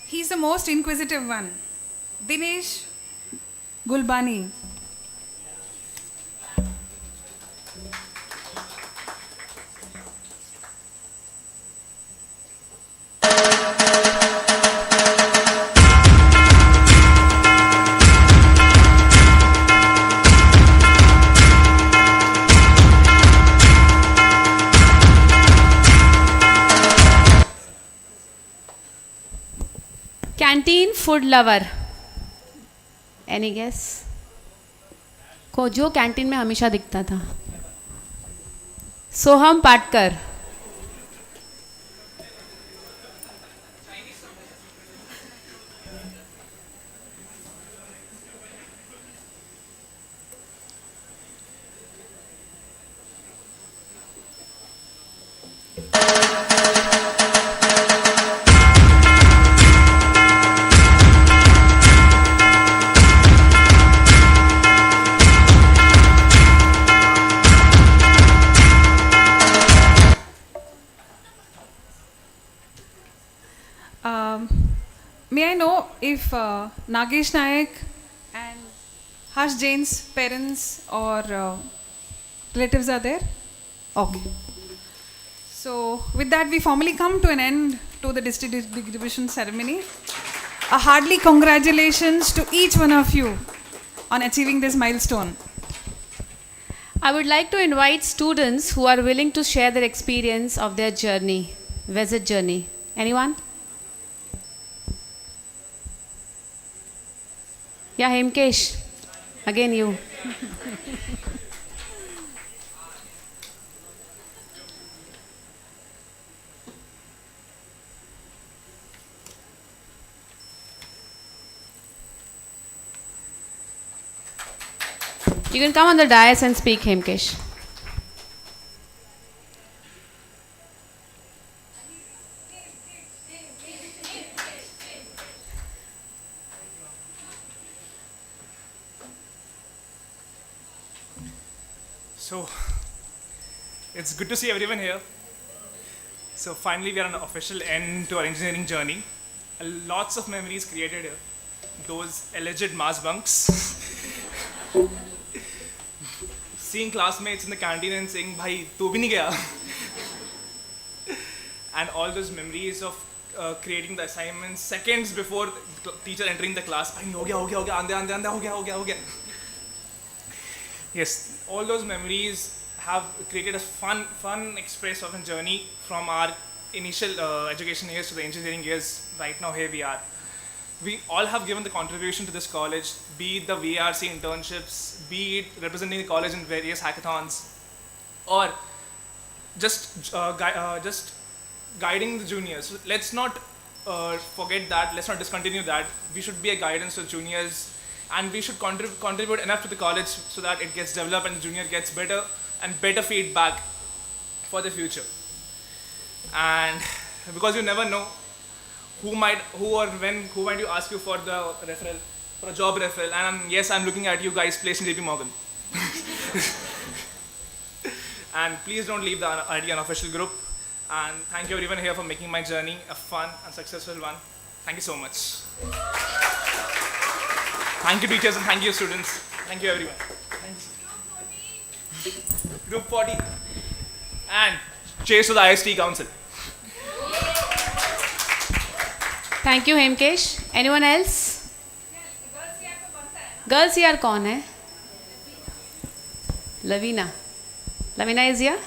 He's the most inquisitive one. Dinesh Gulbani. Canteen food lover. Any guess? को जो canteen में हमेशा दिखता था. सोहम Patkar. May I know if Nagesh Nayak and Harsh Jain's parents or relatives are there? Okay. So with that, we formally come to an end to the distribution ceremony. A hearty congratulations to each one of you on achieving this milestone. I would like to invite students who are willing to share their experience of their journey, visit journey. Anyone? Yeah, Hemkesh. Again you. You can come on the dais and speak, Hemkesh. So, it's good to see everyone here. So finally we are on an official end to our engineering journey. Lots of memories created here. Those alleged mass bunks. Seeing classmates in the canteen and saying, "Bhai, tu bhi nahi gaya." And all those memories of creating the assignments seconds before the teacher entering the class. "Bhai, ho gaya, ande, ho gaya." Yes, all those memories have created a fun express of a journey from our initial education years to the engineering years. Right now, here we are. We all have given the contribution to this college, be it the VRC internships, be it representing the college in various hackathons, or just guiding the juniors. So let's not forget that. Let's not discontinue that. We should be a guidance to juniors, and we should contribute enough to the college so that it gets developed and the junior gets better and better feedback for the future. And because you never know who might you ask you for the referral, for a job referral. And yes, I'm looking at you guys placed in JP Morgan. And please don't leave the ID unofficial group. And thank you everyone here for making my journey a fun and successful one. Thank you so much. Thank you teachers and thank you students. Thank you everyone. Thanks. Group 40. And cheers to the IST Council. Thank you, Hemkesh. Anyone else? Girls here कौन है? Lavina. Lavina is here?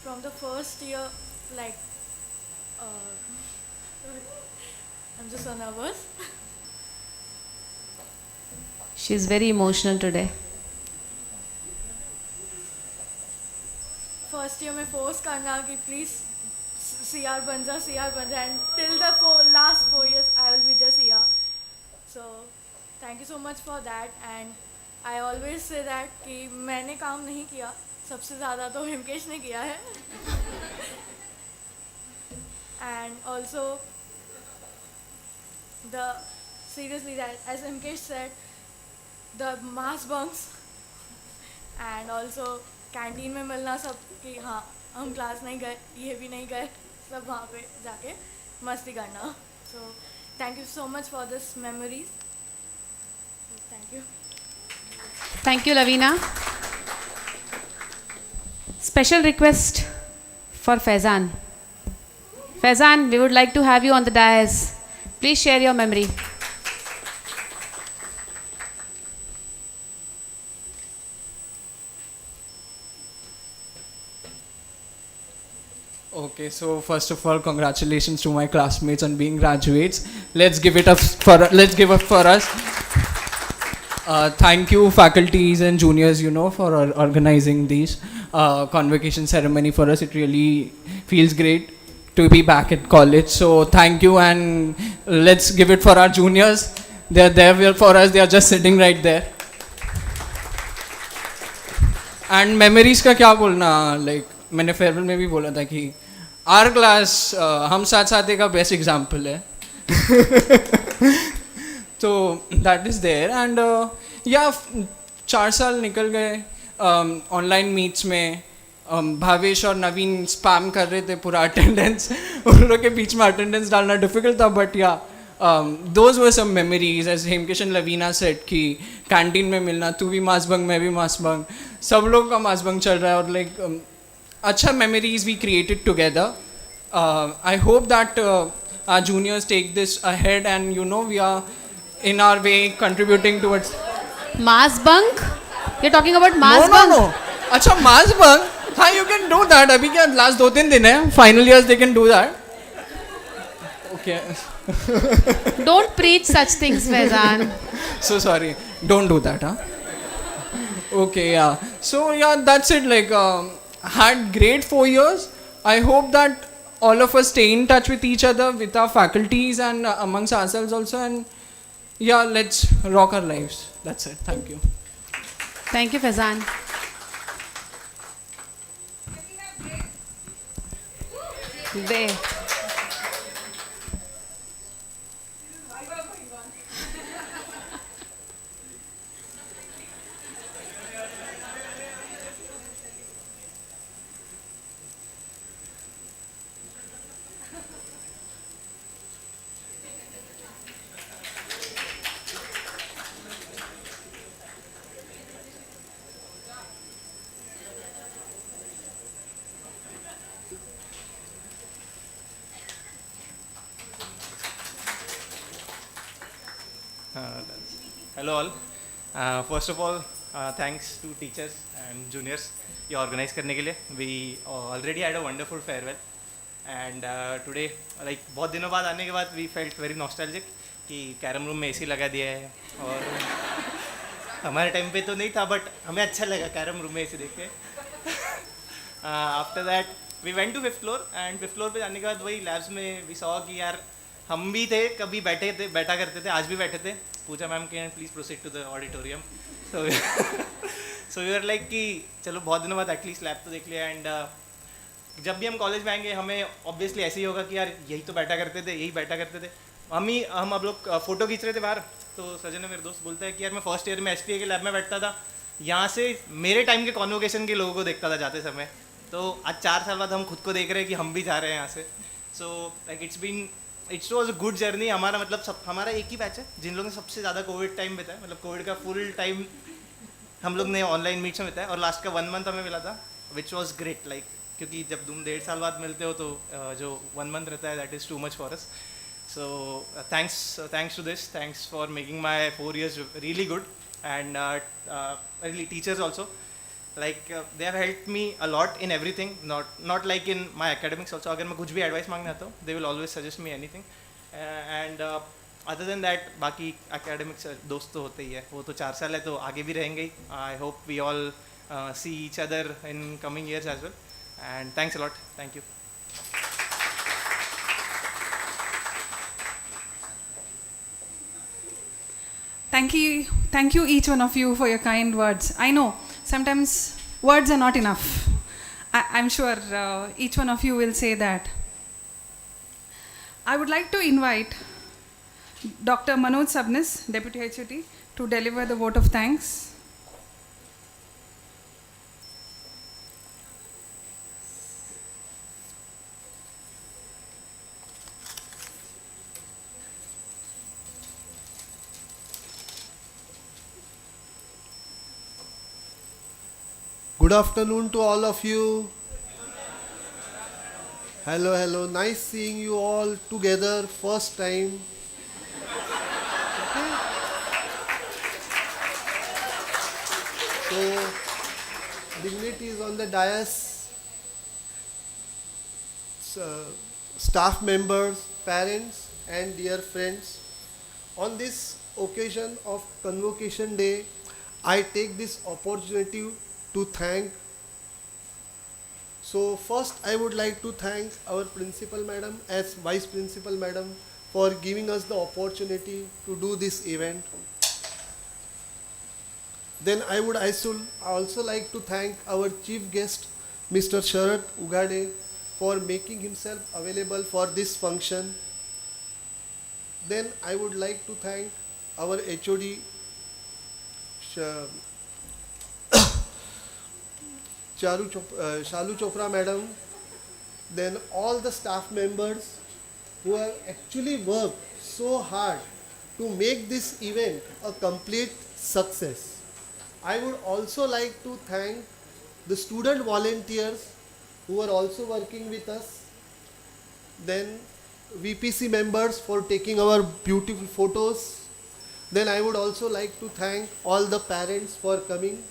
From the first year, like, I'm just so nervous. She's very emotional today. First year में force करना कि please CR बन जा and till the last 4 years I will be the CR. So thank you so much for that, and I always say that कि मैंने काम नहीं किया, सबसे ज़्यादा तो हिमकेश ने किया है. And also seriously that as Himkesh said, the mass bunks and also canteen में मिलना सब कि हाँ हम क्लास नहीं गए, ये भी नहीं गए, सब वहाँ पे जाके मस्ती करना. So thank you so much for this memories. Thank you. Thank you, Lavina. Special request for Faizan. Faizan, we would like to have you on the dais. Please share your memory. Okay, so first of all, congratulations to my classmates on being graduates. Let's give it up for us. Thank you, faculties and juniors, for organizing these convocation ceremony for us. It really feels great to be back at college. So thank you, and let's give it for our juniors. They are there for us. They are just sitting right there. And memories का क्या बोलना, like मैंने farewell में भी बोला था कि are class हम साथ साथ का बेस्ट एग्जाम्पल है. तो दैट इज़ देयर, एंड या 4 साल निकल गए ऑनलाइन मीट्स में. भावेश और नवीन स्पैम कर रहे थे पूरा अटेंडेंस. उन लोगों के बीच में अटेंडेंस डालना डिफिकल्ट था, बट या those were some memories. As Hemkesh and Lavina said कि कैंटीन में मिलना, तू भी मास बंक मैं भी मास बंक, सब लोग का मास बंक चल रहा है और like अच्छा memories we created together. I hope that our juniors take this ahead and you know we are in our way contributing towards. Mass bunk? You're talking about mass No, bunk? no, no. अच्छा mass bunk. हाँ, you can do that. अभी क्या last 2-3 दिन है. Final years they can do that. Okay. Don't preach such things, Faizan. So sorry. Don't do that, huh? Okay, yeah. So yeah, that's it. Like had great 4 years. I hope that all of us stay in touch with each other, with our faculties and amongst ourselves also. And yeah, let's rock our lives. That's it. Thank you. Thank you, Faizan. There. Hello all. First of all, thanks to teachers and juniors ये organize करने के लिए. We already had a wonderful farewell and today like बहुत दिनों बाद आने के बाद we felt very nostalgic कि कैरम रूम में AC लगा दिया है और हमारे टाइम पे तो नहीं था but हमें अच्छा लगा कैरम रूम में AC देख के. After that we went to fifth floor and fifth floor पे जाने के बाद वही labs में we saw कि यार हम भी थे कभी बैठा करते थे आज भी बैठे थे. Puja ma'am can please proceed to the auditorium. So we are like कि चलो बहुत दिनों बाद एटलीस्ट लैब तो देख लिया एंड जब भी हम कॉलेज में आएंगे हमें ऑब्वियसली ऐसे ही होगा कि यार यही तो बैठा करते थे यही बैठा करते थे. हम अब लोग फ़ोटो खींच रहे थे बाहर तो सजन है मेरे दोस्त बोलता है कि यार मैं फर्स्ट ईयर में एसपीए के लैब में बैठता था यहाँ से मेरे टाइम के कॉन्वोकेशन के लोगों को देखता था जाते समय. तो आज 4 साल बाद हम खुद को देख रहे हैं कि हम भी जा रहे हैं यहाँ से. So like it's was a good journey. हमारा मतलब हमारा एक ही बैच है जिन लोगों ने सबसे ज़्यादा कोविड टाइम बिताया. मतलब कोविड का फुल टाइम हम लोग ने ऑनलाइन मीट्स में बिताया और लास्ट का 1 मंथ हमें मिला था विच वॉज ग्रेट. लाइक क्योंकि जब तुम 1.5 साल बाद मिलते हो तो जो 1 मंथ रहता है that is too much for us. So thanks to this. Thanks for making my 4 years really good and really teachers also. Like they have helped me a lot in everything, not like in my academics also. अगर मैं कुछ भी advice मांगना आता हूँ they will always suggest me anything. And other than that बाकी academics दोस्त तो होते ही है. वो तो 4 साल है तो आगे भी रहेंगे ही. I hope we all see each other in coming years as well. And thanks a lot. Thank you. Thank you each one of you for your kind words. I know sometimes words are not enough. I'm sure each one of you will say that. I would like to invite Dr. Manoj Sabnis, Deputy HOD, to deliver the vote of thanks. Good afternoon to all of you. Hello, hello. Nice seeing you all together first time. Okay. So, dignitaries on the dais, staff members, parents and dear friends. On this occasion of Convocation Day, I take this opportunity to thank. So first I would like to thank our principal madam as vice principal madam for giving us the opportunity to do this event. Then I would also like to thank our chief guest Mr. Sharad Ugade for making himself available for this function. Then I would like to thank our HOD Shalu Chopra madam, then all the staff members who have actually worked so hard to make this event a complete success. I would also like to thank the student volunteers who are also working with us, then VPC members for taking our beautiful photos. Then I would also like to thank all the parents for coming.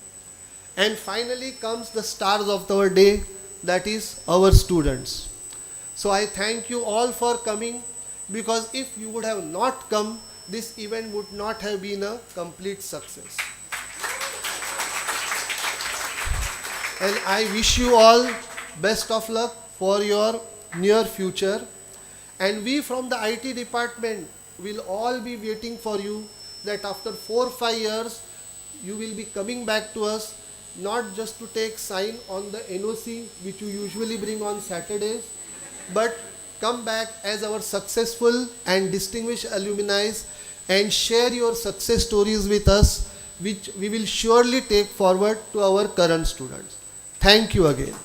And finally comes the stars of our day, that is our students. So I thank you all for coming, because if you would have not come, this event would not have been a complete success. And I wish you all best of luck for your near future. And we from the IT department will all be waiting for you, that after 4 or 5 years you will be coming back to us, not just to take sign on the NOC which you usually bring on Saturdays, but come back as our successful and distinguished alumni and share your success stories with us, which we will surely take forward to our current students. Thank you again.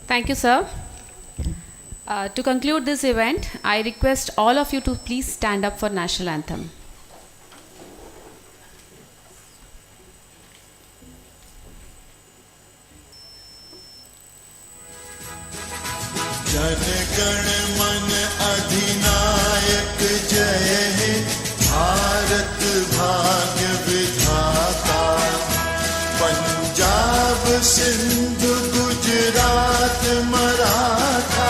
Thank you, sir. To conclude this event, I request all of you to please stand up for National Anthem. Jana Gana मन अधिनायक जय हे भारत भाग्य विधाता पंजाब सिंधु गुजरात मराठा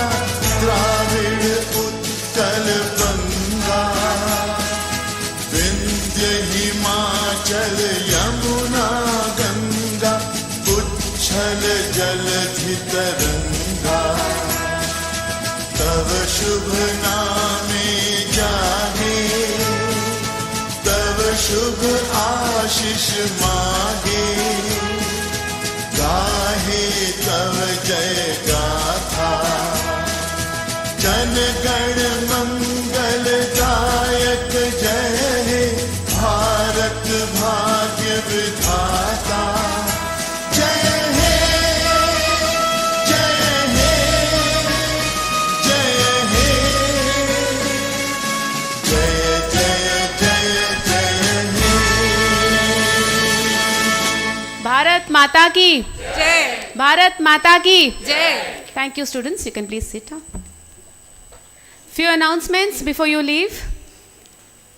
द्राविड़ उत्कल बंगा विंध्य हिमाचल यमुना गंगा उच्छल जलधि तरंगा तव शुभ नामे जागे तव शुभ आशीष मागे गाहे तव जय गाथा जन गण मंगल दायक जय हे भारत भाग्य विधाता जय हे जय हे जय हे जय जय जय जय हे भारत माता की Jai! भारत माता की Jai! Thank you, students. You can please sit down. Few announcements before you leave.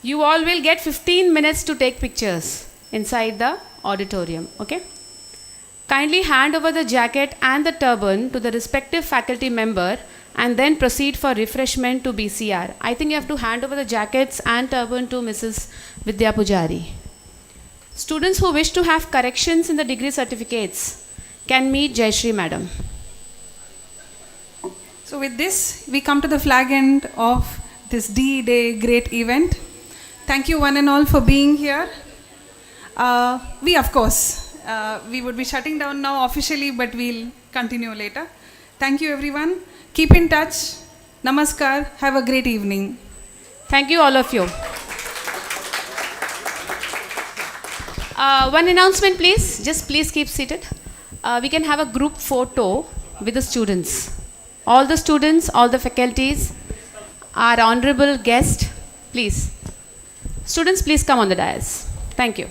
You all will get 15 minutes to take pictures inside the auditorium. Okay? Kindly hand over the jacket and the turban to the respective faculty member and then proceed for refreshment to BCR. I think you have to hand over the jackets and turban to Mrs. Vidya Pujari. Students who wish to have corrections in the degree certificates can meet Jayashree Madam. So with this, we come to the flag end of this D-Day great event. Thank you one and all for being here. We would be shutting down now officially, but we'll continue later. Thank you everyone. Keep in touch. Namaskar. Have a great evening. Thank you, all of you. One announcement, please. Just please keep seated. We can have a group photo with the students. All the students, all the faculties, our honorable guest, please. Students, please come on the dais. Thank you.